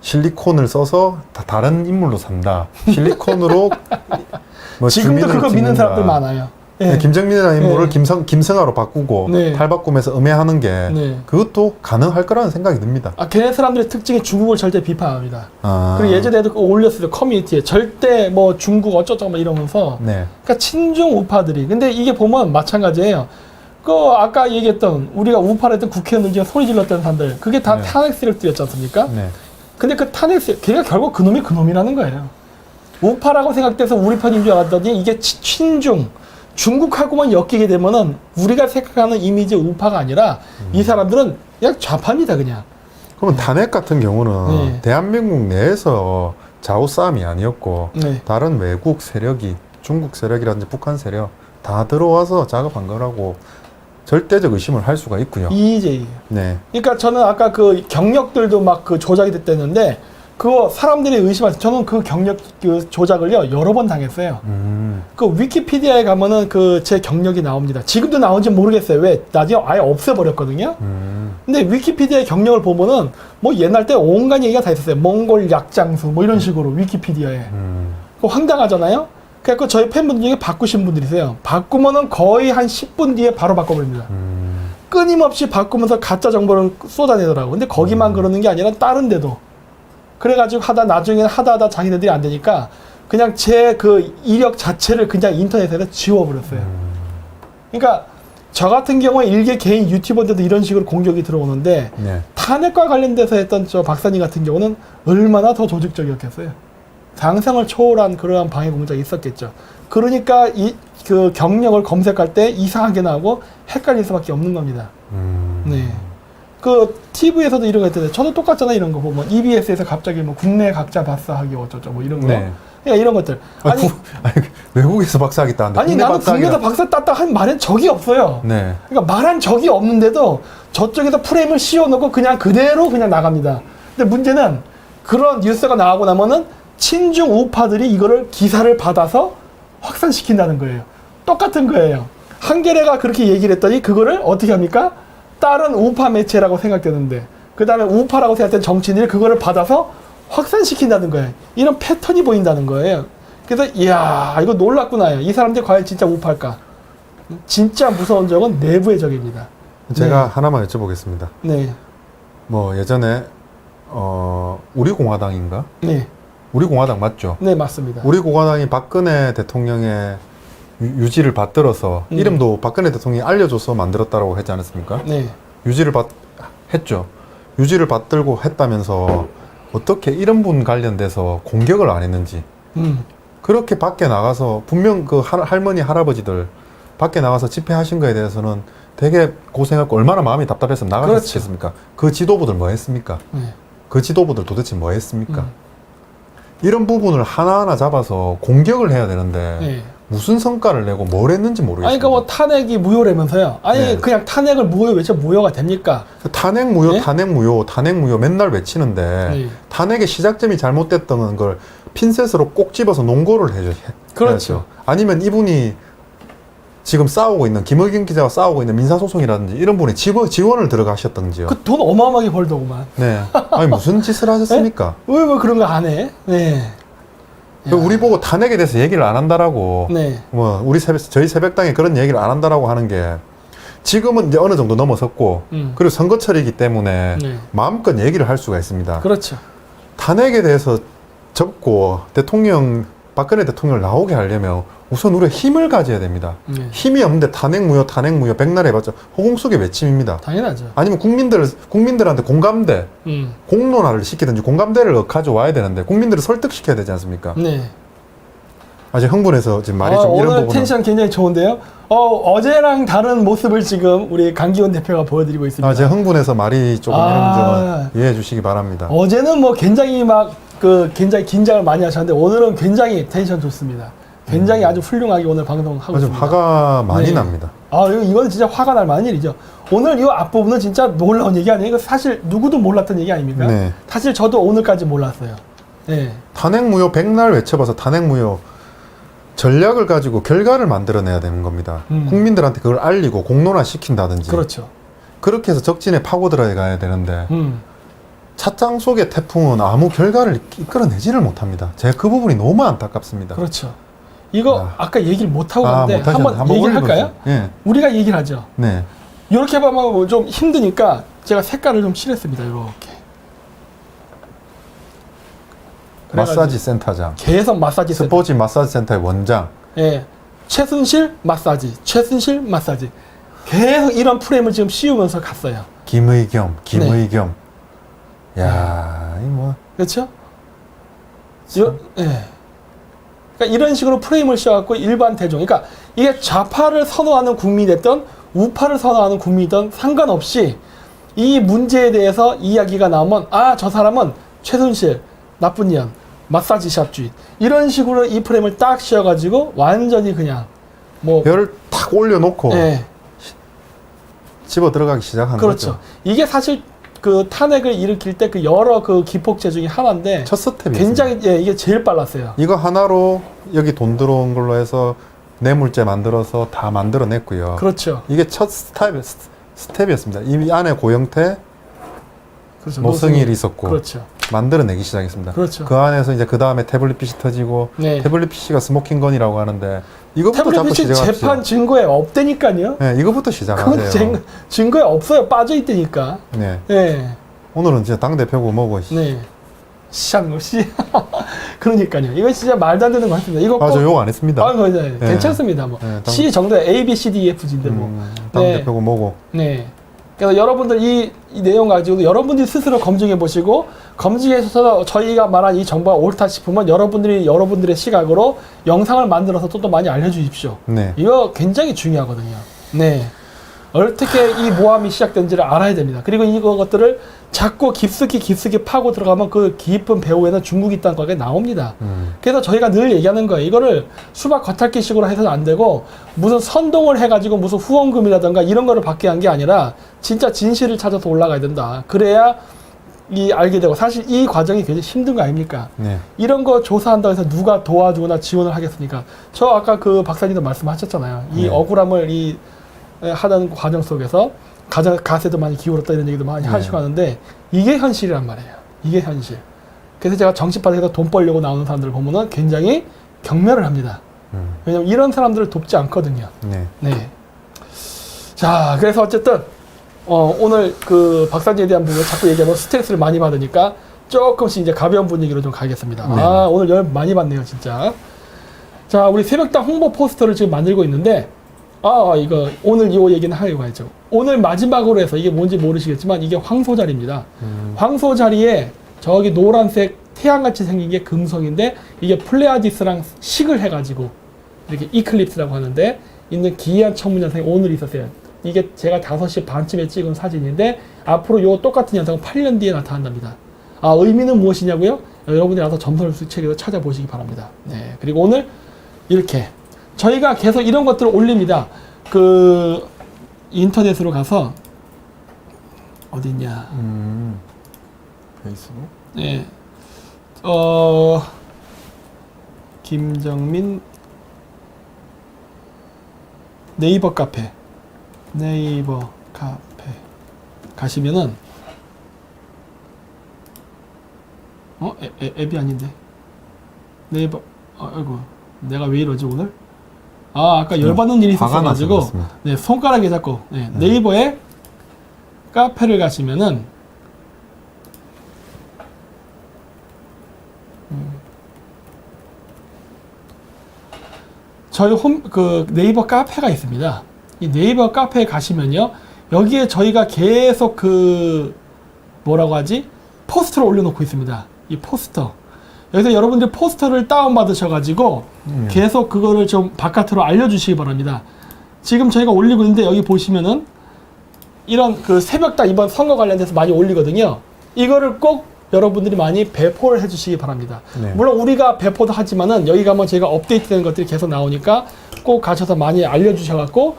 실리콘을 써서 다른 인물로 산다. 실리콘으로 뭐 지금도 그거 믿는 사람들 많아요. 네. 김정민이라는 인물을 네. 김승아로 바꾸고 네. 탈바꿈해서 음해하는 게 네. 그것도 가능할 거라는 생각이 듭니다. 걔네 사람들의 특징이 중국을 절대 비판합니다. 아. 그리고 예전에도 올렸어요. 커뮤니티에 절대 뭐 중국 어쩌고 막 이러면서. 네. 그러니까 친중 우파들이. 근데 이게 보면 마찬가지예요. 그 아까 얘기했던 우리가 우파를 했던 국회의원들 중에 소리 질렀던 사람들 그게 다 네. 탄핵 세력들이었지 않습니까? 네. 근데 그 탄핵 세력 걔가 결국 그놈이 그놈이라는 거예요. 우파라고 생각돼서 우리 편인 줄 알았더니 이게 친중 중국하고만 엮이게 되면은 우리가 생각하는 이미지 우파가 아니라 이 사람들은 그냥 좌파입니다, 그냥. 그러면 탄핵 같은 경우는 네. 대한민국 내에서 좌우 싸움이 아니었고 네. 다른 외국 세력이 중국 세력이라든지 북한 세력 다 들어와서 작업한 거라고 절대적 의심을 할 수가 있고요. 이의제예요. 네. 그러니까 저는 아까 그 경력들도 막 그 조작이 됐다는데 그거 사람들이 의심하죠. 저는 그 경력 그 조작을요 여러 번 당했어요. 그 위키피디아에 가면은 그 제 경력이 나옵니다. 지금도 나온지 모르겠어요. 왜 나중에 아예 없애버렸거든요. 근데 위키피디아의 경력을 보면은 뭐 옛날 때 온갖 얘기가 다 있었어요. 몽골 약장수 뭐 이런 식으로 위키피디아에. 그거 황당하잖아요. 그래서 저희 팬분들 중에 바꾸신 분들이세요. 바꾸면은 거의 한 10분 뒤에 바로 바꿔버립니다. 끊임없이 바꾸면서 가짜 정보를 쏟아내더라고. 근데 거기만 그러는 게 아니라 다른 데도. 그래가지고 나중에는 하다 자기네들이 안 되니까 그냥 제 그 이력 자체를 그냥 인터넷에서 지워버렸어요. 그러니까 저 같은 경우에 일개 개인 유튜버들도 이런 식으로 공격이 들어오는데 네. 탄핵과 관련돼서 했던 저 박사님 같은 경우는 얼마나 더 조직적이었겠어요. 상상을 초월한 그러한 방해 공작이 있었겠죠. 그러니까 그 경력을 검색할 때 이상하게 나오고 헷갈릴 수밖에 없는 겁니다. 네. 그 TV에서도 이런 거 했던데 저도 똑같잖아요. 이런 거 보면 EBS에서 갑자기 뭐 국내 각자 박사하기 어쩌죠 뭐 이런 거. 네. 그러니까 이런 것들. 아니 외국에서 박사하겠다는데 아니 나는 국내에서 박사 땄다 한 말은 적이 없어요. 네. 그러니까 말한 적이 없는데도 저쪽에서 프레임을 씌워놓고 그냥 그대로 그냥 나갑니다. 근데 문제는 그런 뉴스가 나오고 나면은 친중 우파들이 이거를 기사를 받아서 확산시킨다는 거예요. 똑같은 거예요. 한겨레가 그렇게 얘기를 했더니 그거를 어떻게 합니까? 다른 우파 매체라고 생각되는데 그 다음에 우파라고 생각된 정치인들이 그거를 받아서 확산시킨다는 거예요. 이런 패턴이 보인다는 거예요. 그래서 이야 이거 놀랐구나. 이 사람들이 과연 진짜 우파일까? 진짜 무서운 적은 내부의 적입니다. 제가 네. 하나만 여쭤보겠습니다. 네. 뭐 예전에 우리공화당인가? 네. 우리공화당 맞죠? 네, 맞습니다. 우리공화당이 박근혜 대통령의 유지를 받들어서 이름도 박근혜 대통령이 알려줘서 만들었다고 했지 않았습니까? 네. 유지를 했죠. 유지를 받들고 했다면서 어떻게 이런 분 관련돼서 공격을 안 했는지 그렇게 밖에 나가서 분명 그 할머니 할아버지들 밖에 나가서 집회하신 거에 대해서는 되게 고생했고 얼마나 마음이 답답해서 나가셨겠습니까? 그렇죠. 그 지도부들 뭐 했습니까? 네. 그 지도부들 도대체 뭐 했습니까? 이런 부분을 하나하나 잡아서 공격을 해야 되는데 네. 무슨 성과를 내고 뭘 했는지 모르겠어요. 아니, 그러니까 뭐 탄핵이 무효라면서요. 아니, 네. 그냥 탄핵을 외쳐 무효가 됩니까? 탄핵 무효, 네? 탄핵 무효, 탄핵 무효 맨날 외치는데 네. 탄핵의 시작점이 잘못됐던 걸 핀셋으로 꼭 집어서 논거를 그렇죠. 해야죠. 아니면 이분이 지금 싸우고 있는 김의겸 기자가 싸우고 있는 민사소송이라든지 이런 분이 지원을 들어가셨던지요. 그 돈 어마어마하게 벌더구만. 네. 아니 무슨 짓을 하셨습니까? 왜 그런 거 안 해? 네. 우리 보고 탄핵에 대해서 얘기를 안 한다라고. 네. 뭐 저희 새벽당에 그런 얘기를 안 한다라고 하는 게 지금은 이제 어느 정도 넘어섰고 그리고 선거철이기 때문에 네. 마음껏 얘기를 할 수가 있습니다. 그렇죠. 탄핵에 대해서 접고 박근혜 대통령을 나오게 하려면 우선 우리가 힘을 가져야 됩니다. 네. 힘이 없는데 탄핵 무효 백날 해봤자 허공 속의 외침입니다. 당연하죠. 아니면 국민들한테 공감대, 공론화를 시키든지 공감대를 가져와야 되는데 국민들을 설득시켜야 되지 않습니까? 네. 아주 흥분해서 지금 말이 좀 이런 오늘 부분은 텐션 굉장히 좋은데요. 어제랑 다른 모습을 지금 우리 강기훈 대표가 보여드리고 있습니다. 제가 흥분해서 말이 조금 이런 점은 이해해 주시기 바랍니다. 어제는 뭐 굉장히 굉장히 긴장을 많이 하셨는데 오늘은 굉장히 텐션 좋습니다. 굉장히 아주 훌륭하게 오늘 방송하고 아주 있습니다. 화가 많이 네. 납니다. 이건 진짜 화가 날 만한 일이죠. 오늘 이 앞부분은 진짜 놀라운 얘기 아니에요? 이거 사실 누구도 몰랐던 얘기 아닙니까? 네. 사실 저도 오늘까지 몰랐어요. 네. 탄핵 무효 백날 외쳐봐서 탄핵 무효 전략을 가지고 결과를 만들어내야 되는 겁니다. 국민들한테 그걸 알리고 공론화 시킨다든지. 그렇죠. 그렇게 해서 적진에 파고들어가야 되는데 찻장 속의 태풍은 아무 결과를 이끌어내지를 못합니다. 제가 그 부분이 너무 안타깝습니다. 그렇죠. 이거 아까 얘기를 못하고 갔는데 못하셨는데 한번 얘기를 할까요? 예. 우리가 얘기를 하죠. 네. 이렇게 보면 좀 힘드니까 제가 색깔을 좀 칠했습니다. 이렇게. 마사지 센터장. 계속 마사지 센터. 스포츠 마사지 센터의 원장. 예. 최순실 마사지. 최순실 마사지. 계속 이런 프레임을 지금 씌우면서 갔어요. 김의겸. 야, 이 뭐. 그렇죠? 예. 그러니까 이런 식으로 프레임을 씌워갖고 일반 대중, 그러니까 이게 좌파를 선호하는 국민이든 우파를 선호하는 국민이든 상관없이 이 문제에 대해서 이야기가 나오면 저 사람은 최순실, 나쁜 년, 마사지 샵 주인 이런 식으로 이 프레임을 딱 씌워가지고 완전히 그냥 열을 탁 올려놓고 예. 집어 들어가기 시작하는 그렇죠. 거죠. 이게 사실 그 탄핵을 일으킬 때 그 여러 그 기폭제 중에 하나인데 첫 스텝이 굉장히 이게 제일 빨랐어요. 이거 하나로 여기 돈 들어온 걸로 해서 뇌물죄 만들어서 다 만들어냈고요. 그렇죠. 이게 첫 스텝이었습니다. 이 안에 고영태, 그렇죠. 노승일 있었고 그렇죠. 만들어내기 시작했습니다. 그렇죠. 그 안에서 이제 그 다음에 태블릿 PC 터지고 네. 태블릿 PC가 스모킹건이라고 하는데 이거부터 태블릿 자꾸 PC 시작합시다. 재판 증거에 없다니까요. 네, 이거부터 시작하세요. 그건 증거에 없어요. 빠져 있다니까. 네. 네. 오늘은 진짜 당 대표고 뭐고. 네. 씨. 그러니까요. 이거 진짜 말도 안 되는 거 같습니다. 이거 저 욕 안 했습니다. 네. 괜찮습니다. 뭐 네, C 정도 A, B, C, D, E, F, G인데 뭐. 당 대표고 뭐고. 네. 그래서 여러분들 이 내용 가지고 여러분들이 스스로 검증해 보시고 검증해서 저희가 말한 이 정보가 옳다 싶으면 여러분들의 시각으로 영상을 만들어서 또 많이 알려주십시오. 네. 이거 굉장히 중요하거든요. 네. 어떻게 이 모함이 시작된지를 알아야 됩니다. 그리고 이것들을 자꾸 깊숙이 파고 들어가면 그 깊은 배후에는 중국이 있다는 거가 나옵니다. 그래서 저희가 늘 얘기하는 거예요. 이거를 수박 겉핥기식으로 해서는 안 되고 무슨 선동을 해가지고 무슨 후원금이라든가 이런 거를 받게 한 게 아니라 진짜 진실을 찾아서 올라가야 된다. 그래야 알게 되고 사실 이 과정이 굉장히 힘든 거 아닙니까? 네. 이런 거 조사한다고 해서 누가 도와주거나 지원을 하겠습니까? 저 아까 그 박사님도 말씀하셨잖아요. 이 억울함을 하던 과정 속에서 가세도 많이 기울었다 이런 얘기도 많이 하시고 하는데 이게 현실이란 말이에요. 이게 현실. 그래서 제가 정치판에서 돈 벌려고 나오는 사람들을 보면은 굉장히 경멸을 합니다. 왜냐면 이런 사람들을 돕지 않거든요. 네. 자, 그래서 어쨌든 오늘 그 박사님에 대한 부분을 자꾸 얘기하면 스트레스를 많이 받으니까 조금씩 이제 가벼운 분위기로 좀 가겠습니다. 오늘 열 많이 받네요, 진짜. 자, 우리 새벽당 홍보 포스터를 지금 만들고 있는데 이거 오늘 이 얘기는 하고 가야죠. 오늘 마지막으로 해서 이게 뭔지 모르시겠지만 이게 황소자리입니다. 황소자리에 저기 노란색 태양같이 생긴 게 금성인데 이게 플레아디스랑 식을 해가지고 이렇게 이클립스라고 하는데 있는 기이한 천문현상이 오늘 있었어요. 이게 제가 5시 반쯤에 찍은 사진인데 앞으로 요 똑같은 현상은 8년 뒤에 나타난답니다. 의미는 무엇이냐고요? 여러분들이 와서 점선을 책에서 찾아보시기 바랍니다. 네. 그리고 오늘 이렇게 저희가 계속 이런 것들을 올립니다. 그 인터넷으로 가서 어딨냐? 페이스북? 네. 김정민 네이버 카페 가시면은 앱이 아닌데 네이버 아이고 내가 왜 이러지 오늘? 아까 열받는 일이 있었어가지고 네 손가락에 잡고 네이버에 카페를 가시면은 저희 그 네이버 카페가 있습니다. 이 네이버 카페에 가시면요, 여기에 저희가 계속 그 뭐라고 하지? 포스터를 올려놓고 있습니다. 이 포스터. 여기서 여러분들 포스터를 다운받으셔가지고 계속 그거를 좀 바깥으로 알려주시기 바랍니다. 지금 저희가 올리고 있는데 여기 보시면은 이런 그 새벽당 이번 선거 관련돼서 많이 올리거든요. 이거를 꼭 여러분들이 많이 배포를 해주시기 바랍니다. 네. 물론 우리가 배포도 하지만은 여기 가면 저희가 업데이트되는 것들이 계속 나오니까 꼭 가셔서 많이 알려주셔갖고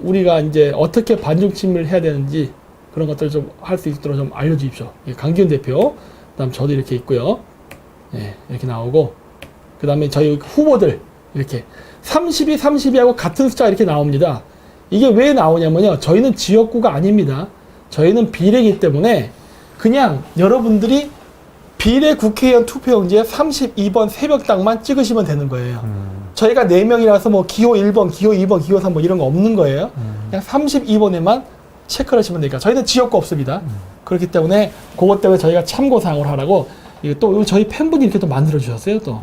우리가 이제 어떻게 반중침을 해야 되는지 그런 것들을 좀 할 수 있도록 좀 알려주십시오. 강기훈 대표, 그다음 저도 이렇게 있고요. 예, 이렇게 나오고 그 다음에 저희 후보들 이렇게 32, 32하고 같은 숫자가 이렇게 나옵니다. 이게 왜 나오냐면요, 저희는 지역구가 아닙니다. 저희는 비례이기 때문에 그냥 여러분들이 비례 국회의원 투표용지에 32번 새벽당만 찍으시면 되는 거예요. 저희가 4명이라서 뭐 기호 1번, 기호 2번, 기호 3번 이런 거 없는 거예요. 그냥 32번에만 체크를 하시면 되니까 저희는 지역구 없습니다. 그렇기 때문에 그것 때문에 저희가 참고사항을 하라고 또 저희 팬분이 이렇게 또 만들어 주셨어요. 또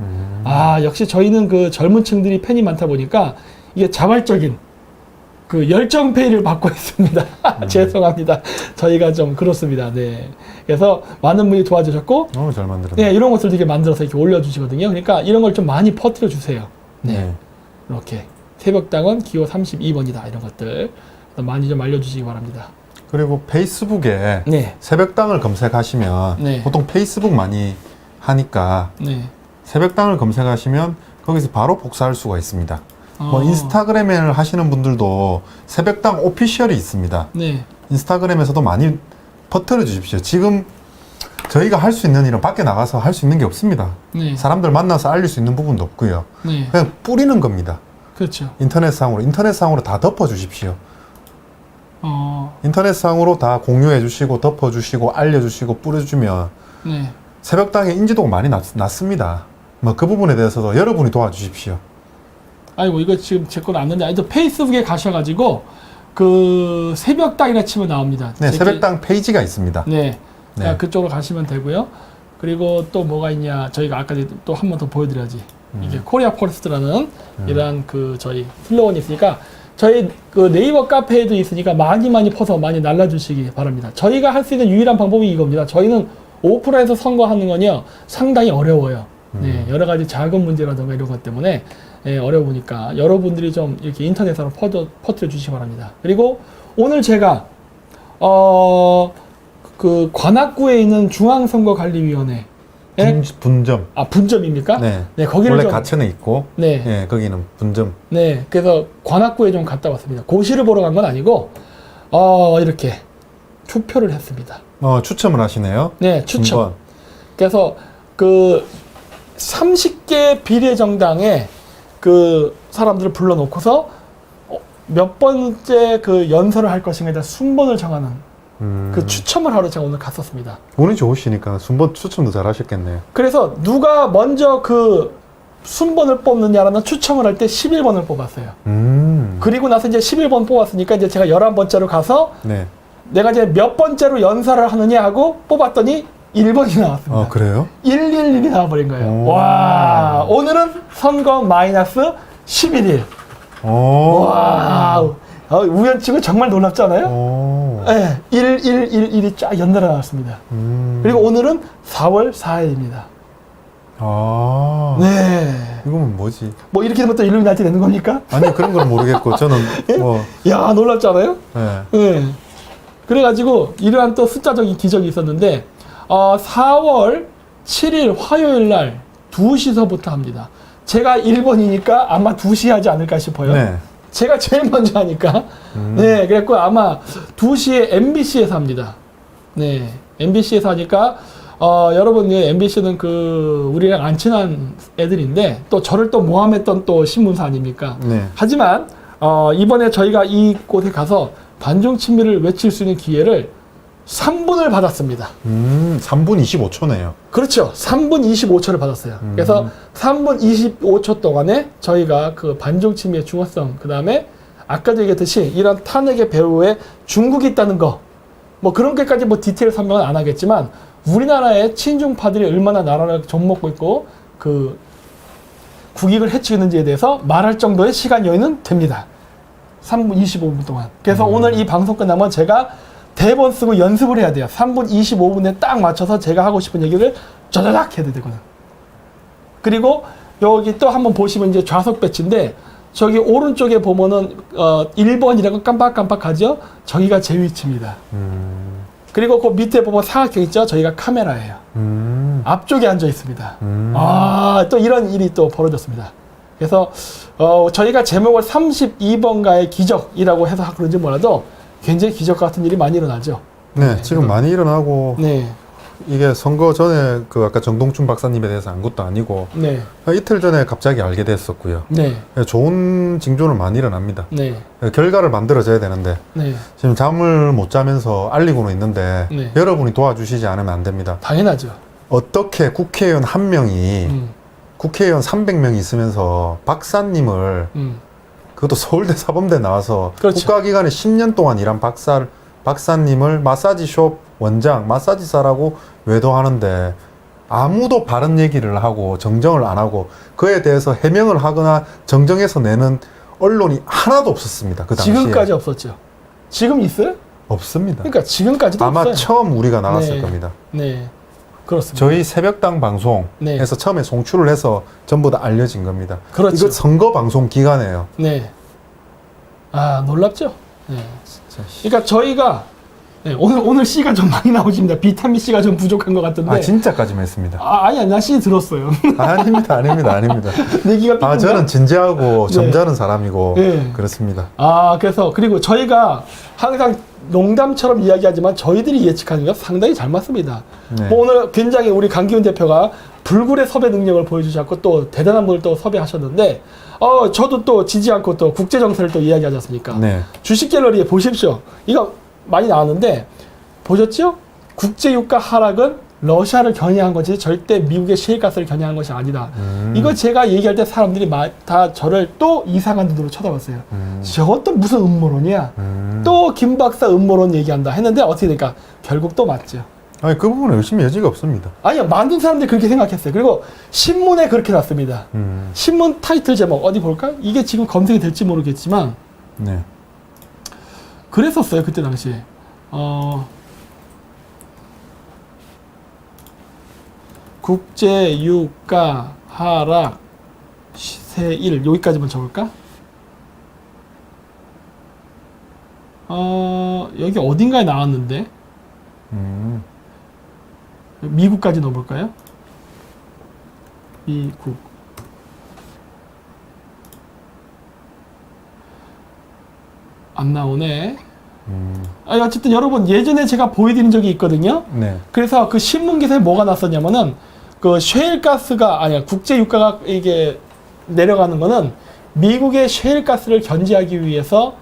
역시 저희는 그 젊은 층들이 팬이 많다 보니까 이게 자발적인 그 열정페이를 받고 있습니다. 죄송합니다. 저희가 좀 그렇습니다. 네. 그래서 많은 분이 도와주셨고, 잘 만들었네. 네, 이런 것들 되게 만들어서 이렇게 올려주시거든요. 그러니까 이런 걸 좀 많이 퍼뜨려 주세요. 네. 이렇게 새벽당은 기호 32번이다. 이런 것들 많이 좀 알려주시기 바랍니다. 그리고 페이스북에 네. 새벽당을 검색하시면 네. 보통 페이스북 많이 하니까 네. 새벽당을 검색하시면 거기서 바로 복사할 수가 있습니다. 뭐 인스타그램을 하시는 분들도 새벽당 오피셜이 있습니다. 네. 인스타그램에서도 많이 퍼뜨려 주십시오. 지금 저희가 할 수 있는 일은 밖에 나가서 할 수 있는 게 없습니다. 네. 사람들 만나서 알릴 수 있는 부분도 없고요. 네. 그냥 뿌리는 겁니다. 그렇죠. 인터넷상으로 다 덮어 주십시오. 인터넷상으로 다 공유해 주시고 덮어 주시고 알려 주시고 뿌려 주면 네. 새벽당의 인지도가 많이 낮습니다. 뭐 그 부분에 대해서도 여러분이 도와주십시오. 아이고 이거 지금 제 건 안는데 또 페이스북에 가셔가지고 그 새벽당이라 치면 나옵니다. 네, 새벽당 페이지가 있습니다. 네, 네. 그쪽으로 가시면 되고요. 그리고 또 뭐가 있냐, 저희가 아까 또 한 번 더 보여드려야지. 이게 코리아 포레스트라는 이런 그 저희 슬로건이 있으니까 저희 그 네이버 카페에도 있으니까 많이 퍼서 많이 날라주시기 바랍니다. 저희가 할 수 있는 유일한 방법이 이겁니다. 저희는 오프라인에서 선거하는 건요 상당히 어려워요. 네, 여러 가지 자금 문제라든가 이런 것 때문에 어려우니까 여러분들이 좀 이렇게 인터넷으로 퍼뜨려 주시기 바랍니다. 그리고 오늘 제가 그 관악구에 있는 중앙선거관리위원회 분점. 분점입니까? 네. 네, 거기를 원래 좀 가천에 있고, 네, 거기는 분점. 네, 그래서 관악구에 좀 갔다 왔습니다. 고시를 보러 간 건 아니고 이렇게 투표를 했습니다. 추첨을 하시네요. 네, 추첨. 중번. 그래서 그 30개 비례정당에 그 사람들을 불러놓고서 몇 번째 그 연설을 할 것인가에 대한 순번을 정하는 그 추첨을 하러 제가 오늘 갔었습니다. 운이 좋으시니까 순번 추첨도 잘 하셨겠네요. 그래서 누가 먼저 그 순번을 뽑느냐라는 추첨을 할 때 11번을 뽑았어요. 그리고 나서 이제 11번 뽑았으니까 이제 제가 11번째로 가서 네. 내가 이제 몇 번째로 연설을 하느냐 하고 뽑았더니 1번이 나왔습니다. 그래요? 111이 나와버린 거예요. 와, 오늘은 선거 마이너스 11일. 와, 우연치고 정말 놀랍지 않아요? 네, 1111이 쫙 연달아 나왔습니다. 그리고 오늘은 4월 4일입니다. 네. 이건 뭐지? 뭐 이렇게 되면 또 일루미나티 되는 겁니까? 아니, 그런 건 모르겠고, 저는 뭐. 야, 놀랍지 않아요? 네. 네. 그래가지고 이러한 또 숫자적인 기적이 있었는데 4월 7일 화요일 날 2시서부터 합니다. 제가 1번이니까 아마 2시 하지 않을까 싶어요. 네. 제가 제일 먼저 하니까. 네, 그랬고 아마 2시에 MBC에서 합니다. 네, MBC에서 하니까 여러분, MBC는 우리랑 안 친한 애들인데 또 저를 또 모함했던 또 신문사 아닙니까? 네. 하지만 이번에 저희가 이곳에 가서 반중 친미를 외칠 수 있는 기회를 3분을 받았습니다. 3분 25초네요. 그렇죠. 3분 25초를 받았어요. 그래서 3분 25초 동안에 저희가 그 반중 친미의 중요성, 그 다음에 아까도 얘기했듯이 이런 탄핵의 배후에 중국이 있다는 거, 뭐 그런 것까지 뭐 디테일 설명은 안 하겠지만 우리나라의 친중파들이 얼마나 나라를 좀먹고 있고 그 국익을 해치고 있는지에 대해서 말할 정도의 시간 여유는 됩니다. 3분 25분 동안. 그래서 오늘 이 방송 끝나면 제가 대본 쓰고 연습을 해야 돼요. 3분 25분에 딱 맞춰서 제가 하고 싶은 얘기를 짜자작 해야 되거든요. 그리고 여기 또 한번 보시면 이제 좌석 배치인데 저기 오른쪽에 보면은 1번이라고 깜빡깜빡하죠? 저기가 제 위치입니다. 그리고 그 밑에 보면 사각형 있죠? 저희가 카메라예요. 앞쪽에 앉아 있습니다. 또 이런 일이 또 벌어졌습니다. 그래서 저희가 제목을 32번가의 기적이라고 해서 그런지 몰라도 굉장히 기적 같은 일이 많이 일어나죠. 네, 지금 많이 일어나고 네. 이게 선거 전에 아까 정동춘 박사님에 대해서 안 것도 아니고 네. 이틀 전에 갑자기 알게 됐었고요. 네. 좋은 징조는 많이 일어납니다. 네. 결과를 만들어져야 되는데 네. 지금 잠을 못 자면서 알리고는 있는데 네. 여러분이 도와주시지 않으면 안 됩니다. 당연하죠. 어떻게 국회의원 한 명이 국회의원 300명이 있으면서 박사님을 그것도 서울대 사범대 나와서 그렇죠. 국가기관에 10년 동안 일한 박사님을 마사지숍 원장, 마사지사라고 외도하는데 아무도 바른 얘기를 하고 정정을 안 하고 그에 대해서 해명을 하거나 정정해서 내는 언론이 하나도 없었습니다. 그 당시에. 지금까지 없었죠. 지금 있어요? 없습니다. 그러니까 지금까지도 아마 없어요. 처음 우리가 나갔을 네. 겁니다. 네. 그렇습니다. 저희 새벽당 방송에서 네. 처음에 송출을 해서 전부 다 알려진 겁니다. 그렇죠. 이거 선거 방송 기간이에요. 네. 놀랍죠? 네. 그러니까 저희가 네, 오늘 C가 좀 많이 나오십니다. 비타민 C가 좀 부족한 것 같은데. 진짜까지만 했습니다. 아니야, 나 C 들었어요. 아닙니다. 내기가 저는 진지하고 네. 점잖은 사람이고 네. 그렇습니다. 그래서 그리고 저희가 항상 농담처럼 이야기하지만 저희들이 예측하는 게 상당히 잘 맞습니다. 네. 뭐 오늘 굉장히 우리 강기훈 대표가 불굴의 섭외 능력을 보여주셨고 또 대단한 분을 또 섭외하셨는데 저도 또 지지 않고 또 국제 정세를 또 이야기하지 않습니까? 네. 주식 갤러리에 보십시오. 이거 많이 나왔는데 보셨죠? 국제 유가 하락은 러시아를 겨냥한 거지 절대 미국의 셰일가스를 겨냥한 것이 아니다. 이거 제가 얘기할 때 사람들이 다 저를 또 이상한 눈으로 쳐다봤어요. 저것도 무슨 음모론이야? 또 김 박사 음모론 얘기한다 했는데 어떻게 될까? 결국 또 맞죠. 그 부분은 의심의 여지가 없습니다. 아니요, 만든 사람들이 그렇게 생각했어요. 그리고 신문에 그렇게 났습니다. 신문 타이틀 제목 어디 볼까? 이게 지금 검색이 될지 모르겠지만 네. 그랬었어요, 그때 당시에. 국제 유가 하락 세일 여기까지만 적을까? 여기 어딘가에 나왔는데 미국까지 넣어볼까요? 미국 안 나오네. 어쨌든 여러분 예전에 제가 보여드린 적이 있거든요. 네. 그래서 그 신문 기사에 뭐가 났었냐면은 그 셰일가스가 아니야 국제 유가가 이게 내려가는 거는 미국의 셰일가스를 견제하기 위해서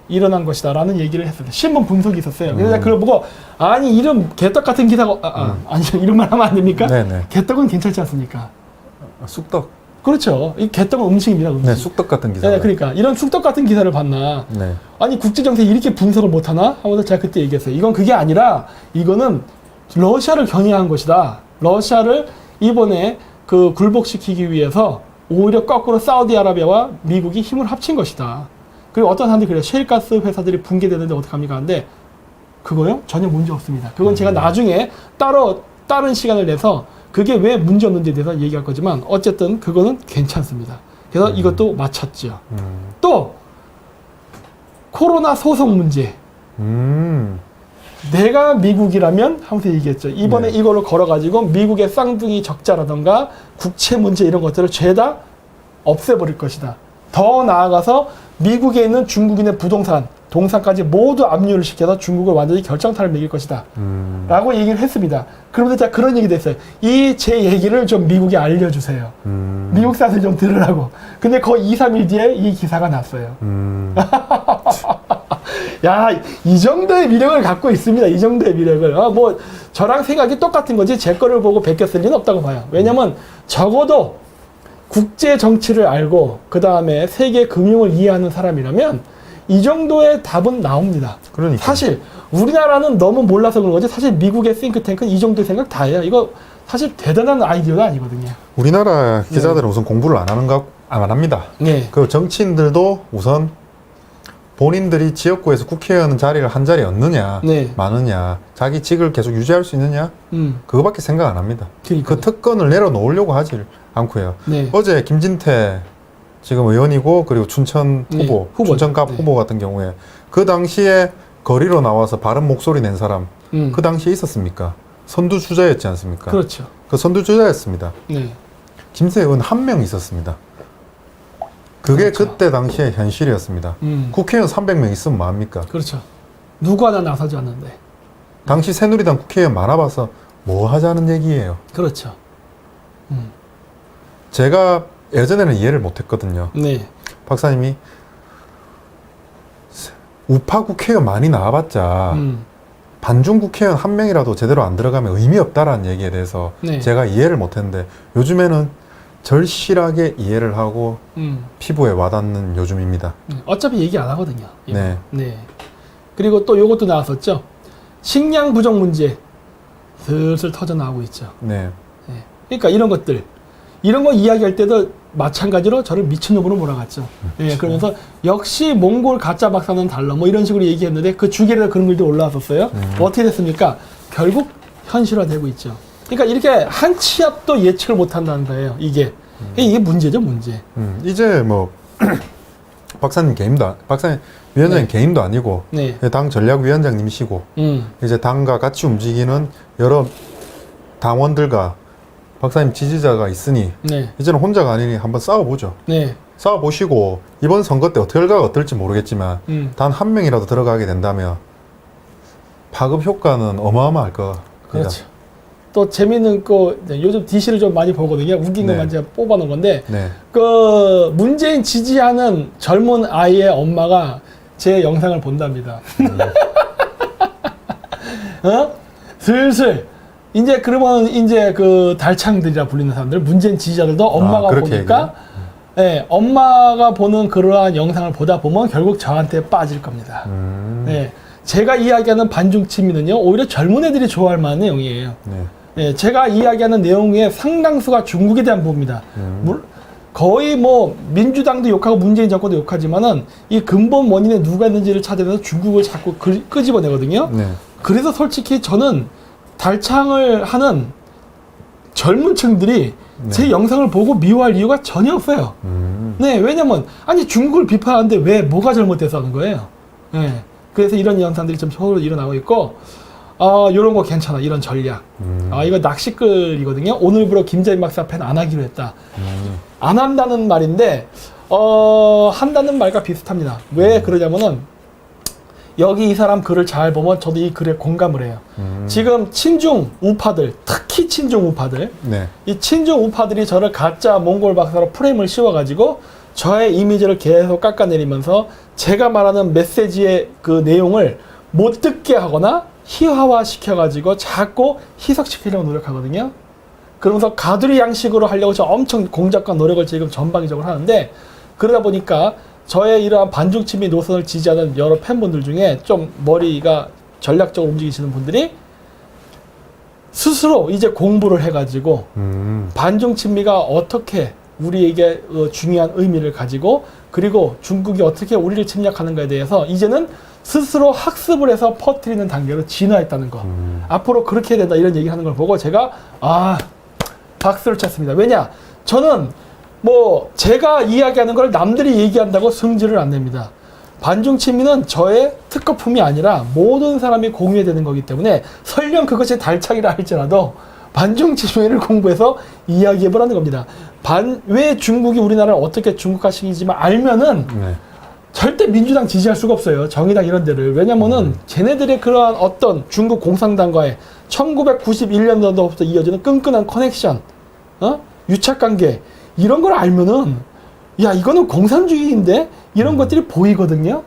일어난 것이다라는 얘기를 했어요. 신문 분석이 있었어요. 그래서 그걸 보고 아니 이름 개떡 같은 기사가 아니 이런 말 하면 안 됩니까? 네네. 개떡은 괜찮지 않습니까? 쑥떡. 그렇죠. 이 개떡은 음식입니다. 음식. 네, 쑥떡 같은 기사. 네, 그러니까 이런 쑥떡 같은 기사를 봤나? 네. 아니 국제정세 이렇게 분석을 못하나? 하면서 제가 그때 얘기했어요. 이건 그게 아니라 이거는 러시아를 겨냥한 것이다. 러시아를 이번에 그 굴복시키기 위해서 오히려 거꾸로 사우디아라비아와 미국이 힘을 합친 것이다. 그리고 어떤 사람들이 그래요. 셰일가스 회사들이 붕괴되는데 어떡합니까? 근데 그거요? 전혀 문제 없습니다. 그건 제가 나중에 따로 다른 시간을 내서 그게 왜 문제 없는지에 대해서 얘기할 거지만 어쨌든 그거는 괜찮습니다. 그래서 이것도 맞췄죠. 또 코로나 소송 문제. 내가 미국이라면 하면서 얘기했죠. 이번에 이걸로 걸어가지고 미국의 쌍둥이 적자라던가 국채 문제 이런 것들을 죄다 없애버릴 것이다. 더 나아가서 미국에 있는 중국인의 부동산, 동산까지 모두 압류를 시켜서 중국을 완전히 결정타를 매길 것이다. 라고 얘기를 했습니다. 그러면서 제가 그런 얘기도 했어요. 이 제 얘기를 좀 미국에 알려주세요. 미국 사람들 좀 들으라고. 근데 거의 2, 3일 뒤에 이 기사가 났어요. 야, 이 정도의 미력을 갖고 있습니다. 이 정도의 미력을. 뭐 저랑 생각이 똑같은 거지 제 거를 보고 베꼈을 리는 없다고 봐요. 왜냐면 적어도 국제 정치를 알고 그 다음에 세계 금융을 이해하는 사람이라면 이 정도의 답은 나옵니다. 그러니까. 사실 우리나라는 너무 몰라서 그런 거지 사실 미국의 싱크탱크는 이 정도의 생각 다 해요. 이거 사실 대단한 아이디어가 아니거든요. 우리나라 기자들은 우선 공부를 안 합니다. 네. 그 정치인들도 우선 본인들이 지역구에서 국회의원 자리를 한 자리 얻느냐, 네. 많으냐, 자기 직을 계속 유지할 수 있느냐, 그거밖에 생각 안 합니다. 그러니까요. 그 특권을 내려놓으려고 하지 않고요. 네. 어제 김진태 지금 의원이고 그리고 춘천 네, 후보, 후보. 춘천갑 네. 후보 같은 경우에 그 당시에 거리로 나와서 바른 목소리 낸 사람 그 당시에 있었습니까? 선두주자였지 않습니까? 그렇죠. 그 선두주자였습니다. 네. 김세 의원 한 명 있었습니다. 그게 그렇죠. 그때 당시의 현실이었습니다. 국회의원 300명 있으면 뭐합니까? 그렇죠. 누구 하나 나서지 않는데. 당시 새누리당 국회의원 많아봐서 뭐 하자는 얘기예요. 그렇죠. 제가 예전에는 이해를 못했거든요. 네. 박사님이 우파 국회의원 많이 나와봤자 반중 국회의원 한 명이라도 제대로 안 들어가면 의미 없다라는 얘기에 대해서 네. 제가 이해를 못했는데 요즘에는 절실하게 이해를 하고 피부에 와닿는 요즘입니다. 어차피 얘기 안 하거든요. 이거. 네. 네. 그리고 또 요것도 나왔었죠. 식량 부족 문제 슬슬 터져나오고 있죠. 네. 네. 그러니까 이런 것들, 이런 거 이야기할 때도 마찬가지로 저를 미친놈으로 몰아갔죠. 예, 그러면서 역시 몽골 가짜 박사는 달라 뭐 이런 식으로 얘기했는데 그 주계에다 그런 글도 올라왔었어요. 어떻게 됐습니까? 결국 현실화되고 있죠. 그러니까 이렇게 한 치 앞도 예측을 못한다는 거예요. 이게 문제죠, 문제. 이제 뭐 박사님 위원장님 개인도 아니고 네. 당 전략위원장님이시고 이제 당과 같이 움직이는 여러 당원들과 박사님 지지자가 있으니 네. 이제는 혼자가 아니니 한번 싸워보죠. 네. 싸워보시고 이번 선거 때 결과가 어떨지 모르겠지만 단 한 명이라도 들어가게 된다면 파급 효과는 어마어마할 겁니다. 그렇죠. 또 재밌는 거 요즘 DC를 좀 많이 보거든요. 웃긴 것만 제가 뽑아놓은 건데 네. 그 문재인 지지하는 젊은 아이의 엄마가 제 영상을 본답니다. 슬슬 이제 그러면 이제 그 달창들이라 불리는 사람들 문재인 지지자들도 엄마가 보니까 예, 엄마가 보는 그러한 영상을 보다 보면 결국 저한테 빠질 겁니다. 예, 제가 이야기하는 반중친미는요 오히려 젊은 애들이 좋아할 만한 내용이에요. 예, 제가 이야기하는 내용의 상당수가 중국에 대한 부분입니다. 거의 뭐 민주당도 욕하고 문재인 정권도 욕하지만은 이 근본 원인에 누가 있는지를 찾아내서 중국을 자꾸 끄집어내거든요. 네. 그래서 솔직히 저는 달창을 하는 젊은 층들이 제 영상을 보고 미워할 이유가 전혀 없어요. 네, 왜냐면 아니 중국을 비판하는데 왜 뭐가 잘못돼서 하는 거예요. 네, 그래서 이런 영상들이 좀 서로 일어나고 있고 요런 거 괜찮아, 이런 전략. 이거 낚시글이거든요. 오늘부로 김재인 박사 팬 안 하기로 했다. 안 한다는 말인데 한다는 말과 비슷합니다. 왜 그러냐면은 여기 이 사람 글을 잘 보면 저도 이 글에 공감을 해요. 지금 친중 우파들, 특히 친중 우파들, 네. 이 친중 우파들이 저를 가짜 몽골 박사로 프레임을 씌워가지고 저의 이미지를 계속 깎아내리면서 제가 말하는 메시지의 그 내용을 못 듣게 하거나 희화화 시켜가지고 자꾸 희석시키려고 노력하거든요. 그러면서 가두리 양식으로 하려고 저 엄청 공작과 노력을 지금 전방위적으로 하는데 그러다 보니까 저의 이러한 반중친미 노선을 지지하는 여러 팬분들 중에 좀 머리가 전략적으로 움직이시는 분들이 스스로 이제 공부를 해가지고 반중친미가 어떻게 우리에게 중요한 의미를 가지고 그리고 중국이 어떻게 우리를 침략하는가에 대해서 이제는 스스로 학습을 해서 퍼뜨리는 단계로 진화했다는 거. 앞으로 그렇게 해야 된다 이런 얘기를 하는 걸 보고 제가 박수를 쳤습니다. 왜냐? 저는 뭐 제가 이야기하는 걸 남들이 얘기한다고 승질을 안 냅니다. 반중친미는 저의 특허품이 아니라 모든 사람이 공유해야 되는 거기 때문에 설령 그것이 달창이라 할지라도 반중친미를 공부해서 이야기해보라는 겁니다. 왜 중국이 우리나라를 어떻게 중국화시키지만 알면은 네. 절대 민주당 지지할 수가 없어요. 정의당 이런 데를. 왜냐면은 쟤네들의 그러한 어떤 중국 공산당과의 1991년도부터 이어지는 끈끈한 커넥션, 유착관계 이런 걸 알면은 야 이거는 공산주의인데 이런 것들이 보이거든요.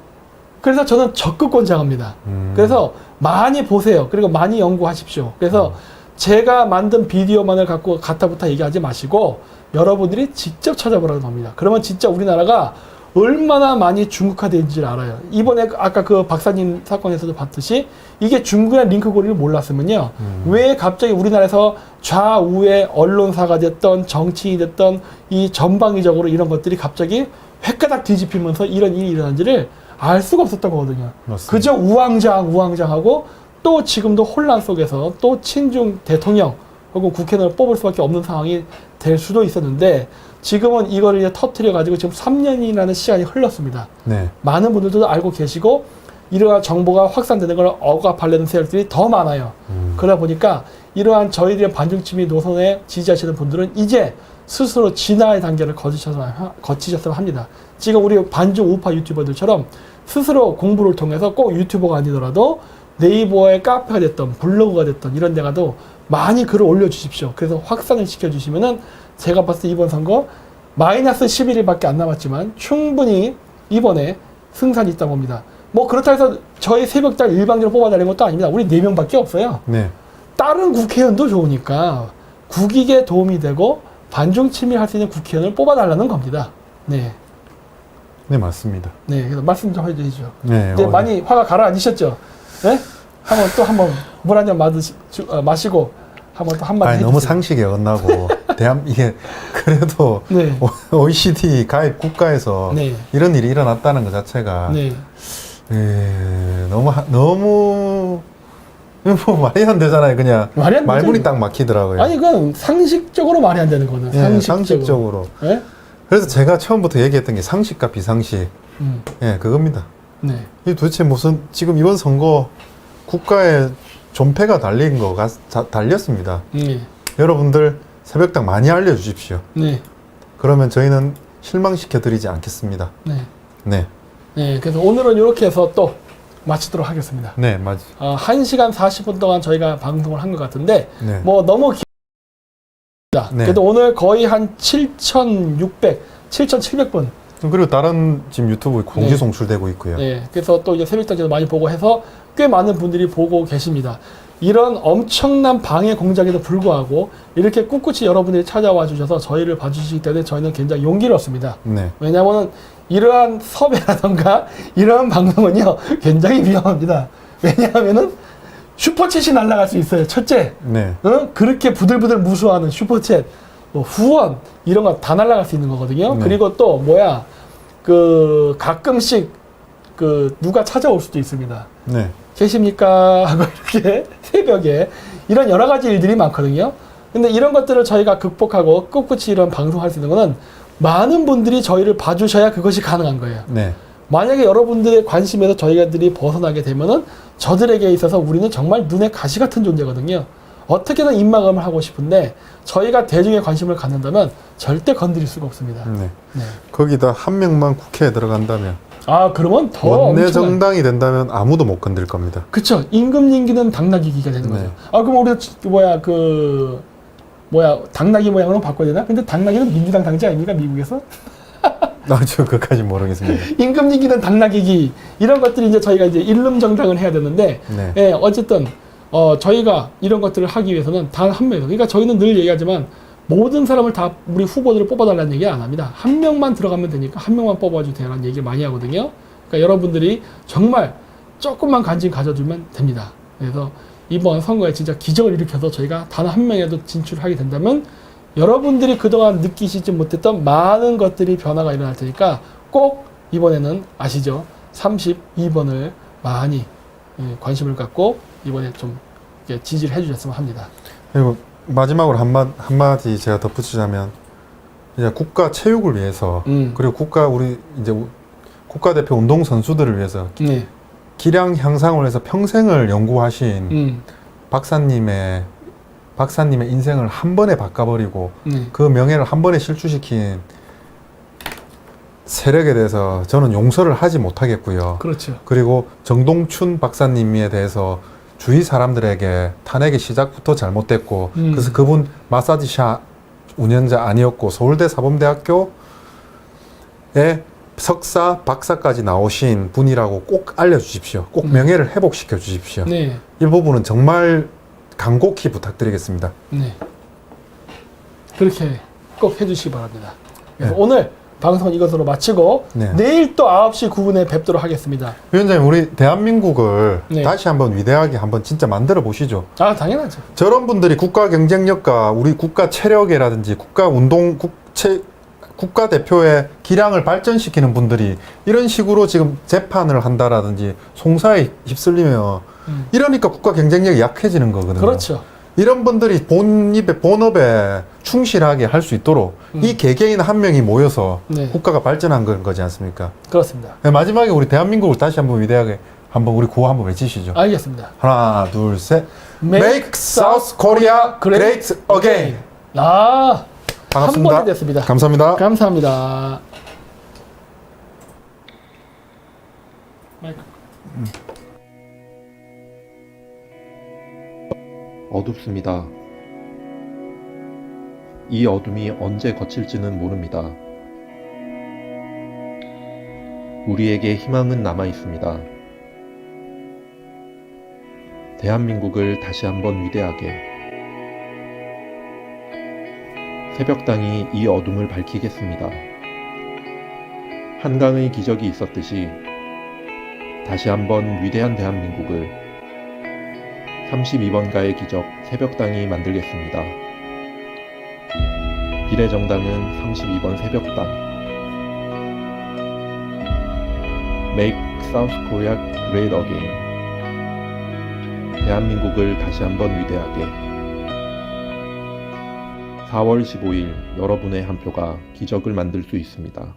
그래서 저는 적극 권장합니다. 그래서 많이 보세요. 그리고 많이 연구하십시오. 그래서 제가 만든 비디오만을 갖고 가타부타 얘기하지 마시고 여러분들이 직접 찾아보라는 겁니다. 그러면 진짜 우리나라가 얼마나 많이 중국화된지를 알아요. 이번에 아까 그 박사님 사건에서도 봤듯이 이게 중국의 링크고리를 몰랐으면요. 왜 갑자기 우리나라에서 좌우의 언론사가 됐던 정치인이 됐던 이 전방위적으로 이런 것들이 갑자기 획가닥 뒤집히면서 이런 일이 일어난지를 알 수가 없었던 거거든요. 맞습니다. 그저 우왕좌왕하고 또 지금도 혼란 속에서 또 친중 대통령 혹은 국회의원을 뽑을 수밖에 없는 상황이 될 수도 있었는데 지금은 이거를 이제 터뜨려가지고 지금 3년이라는 시간이 흘렀습니다. 네. 많은 분들도 알고 계시고 이러한 정보가 확산되는 걸 억압하려는 세력들이 더 많아요. 그러다 보니까 이러한 저희들의 반중침이 노선에 지지하시는 분들은 이제 스스로 진화의 단계를 거치셨으면 합니다. 지금 우리 반중 우파 유튜버들처럼 스스로 공부를 통해서 꼭 유튜버가 아니더라도 네이버의 카페가 됐던 블로그가 됐던 이런 데 가도 많이 글을 올려주십시오. 그래서 확산을 시켜주시면은 제가 봤을 때 이번 선거 마이너스 11일밖에 안 남았지만 충분히 이번에 승산이 있다고 봅니다. 뭐 그렇다 해서 저희 새벽달 일방적으로 뽑아달라는 것도 아닙니다. 우리 4명밖에 없어요. 네. 다른 국회의원도 좋으니까 국익에 도움이 되고 반중 침해할 수 있는 국회의원을 뽑아달라는 겁니다. 네. 네, 맞습니다. 네, 그래서 말씀 좀 해주시죠. 네. 네, 많이 화가 가라앉으셨죠? 네? 한번 물 한 잔 마시고 한번 또 한마디 해주세요. 너무 상식에 어긋나고 이게 그래도 네. OECD 가입 국가에서 네. 이런 일이 일어났다는 것 자체가 네. 너무 뭐 말이 안 되잖아요. 그냥 말이 안 말문이 되죠. 딱 막히더라고요. 아니 그건 상식적으로 말이 안 되는 거는 상식적으로. 네? 그래서 제가 처음부터 얘기했던 게 상식과 비상식. 그겁니다. 네. 이 도대체 무슨 지금 이번 선거 국가의 존폐가 달린 거가 달렸습니다. 네. 여러분들 새벽당 많이 알려주십시오. 네. 그러면 저희는 실망시켜 드리지 않겠습니다. 네. 네. 네. 그래서 오늘은 이렇게 해서 또 마치도록 하겠습니다. 네, 맞. 1시간 40분 동안 저희가 방송을 한 것 같은데 네. 뭐 너무 깁니다. 네. 그래도 오늘 거의 한 7,600, 7,700분. 그리고 다른 지금 유튜브 공지 송출되고 있고요. 네. 그래서 또 이제 새벽당에도 많이 보고 해서 꽤 많은 분들이 보고 계십니다. 이런 엄청난 방해 공작에도 불구하고 이렇게 꿋꿋이 여러분들이 찾아와 주셔서 저희를 봐주시기 때문에 저희는 굉장히 용기를 얻습니다. 네. 왜냐하면 이러한 섭외라던가 이러한 방송은요 굉장히 위험합니다. 왜냐하면은 슈퍼챗이 날아갈 수 있어요. 첫째, 네. 그렇게 부들부들 무수하는 슈퍼챗, 뭐 후원 이런 거 다 날아갈 수 있는 거거든요. 네. 그리고 또 가끔씩 누가 찾아올 수도 있습니다. 네. 계십니까? 하고 이렇게 새벽에 이런 여러 가지 일들이 많거든요. 근데 이런 것들을 저희가 극복하고 꿋꿋이 이런 방송할 수 있는 거는 많은 분들이 저희를 봐주셔야 그것이 가능한 거예요. 네. 만약에 여러분들의 관심에서 저희들이 벗어나게 되면은 저들에게 있어서 우리는 정말 눈에 가시 같은 존재거든요. 어떻게든 입막음을 하고 싶은데 저희가 대중의 관심을 갖는다면 절대 건드릴 수가 없습니다. 네. 네. 거기다 한 명만 국회에 들어간다면 그러면 더 원내 엄청난 정당이 된다면 아무도 못 건들 겁니다. 그쵸. 임금님기는 당나귀기가 되는 거죠. 네. 그럼 우리가 당나귀 모양으로 바꿔야 되나? 근데 당나귀는 민주당 당지 아닙니까? 미국에서? 저 그까지 모르겠습니다. 임금님기는 당나귀기. 이런 것들이 이제 저희가 이제 일름 정당을 해야 되는데, 네. 예, 어쨌든, 저희가 이런 것들을 하기 위해서는 단 한 명이서. 그러니까 저희는 늘 얘기하지만, 모든 사람을 다 우리 후보들을 뽑아달라는 얘기 안 합니다. 한 명만 들어가면 되니까 한 명만 뽑아주면 되라는 얘기를 많이 하거든요. 그러니까 여러분들이 정말 조금만 관심 가져주면 됩니다. 그래서 이번 선거에 진짜 기적을 일으켜서 저희가 단 한 명에도 진출하게 된다면 여러분들이 그동안 느끼시지 못했던 많은 것들이 변화가 일어날 테니까 꼭 이번에는 아시죠? 32번을 많이 관심을 갖고 이번에 좀 지지를 해주셨으면 합니다. 그리고 마지막으로 한마디 제가 덧붙이자면 이제 국가 체육을 위해서 그리고 우리 이제 국가대표 운동 선수들을 위해서 기량 향상을 해서 평생을 연구하신 박사님의 박사님의 인생을 한 번에 바꿔버리고 그 명예를 한 번에 실추시킨 세력에 대해서 저는 용서를 하지 못하겠고요. 그렇죠. 그리고 정동춘 박사님에 대해서 주위 사람들에게 탄핵의 시작부터 잘못됐고 그래서 그분 마사지샵 운영자 아니었고 서울대 사범대학교에 석사, 박사까지 나오신 분이라고 꼭 알려주십시오. 꼭 명예를 회복시켜 주십시오. 네. 이 부분은 정말 간곡히 부탁드리겠습니다. 네. 그렇게 꼭 해주시기 바랍니다. 그래서 네. 오늘 방송은 이것으로 마치고 네. 내일 또 9시 9분에 뵙도록 하겠습니다. 위원장님, 우리 대한민국을 네. 다시 한번 위대하게 한번 진짜 만들어 보시죠. 아, 당연하죠. 저런 분들이 국가 경쟁력과 우리 국가 체력이라든지 국가 운동, 국가 대표의 기량을 발전시키는 분들이 이런 식으로 지금 재판을 한다라든지 송사에 휩쓸리면 이러니까 국가 경쟁력이 약해지는 거거든요. 그렇죠. 이런 분들이 본업에 충실하게 할 수 있도록 이 개개인 한 명이 모여서 네. 국가가 발전한 건 거지 않습니까? 그렇습니다. 네, 마지막에 우리 대한민국을 다시 한번 위대하게 한번 우리 구호 한번 외치시죠. 알겠습니다. 하나, 둘, 셋. Make South Korea Great Again. 아, 반갑습니다. 한 번이 됐습니다. 감사합니다. 감사합니다. 마이크. 어둡습니다. 이 어둠이 언제 거칠지는 모릅니다. 우리에게 희망은 남아 있습니다. 대한민국을 다시 한번 위대하게. 새벽당이 이 어둠을 밝히겠습니다. 한강의 기적이 있었듯이 다시 한번 위대한 대한민국을 32번가의 기적 새벽당이 만들겠습니다. 비례정당은 32번 새벽당. Make South Korea Great Again. 대한민국을 다시 한번 위대하게. 4월 15일 여러분의 한 표가 기적을 만들 수 있습니다.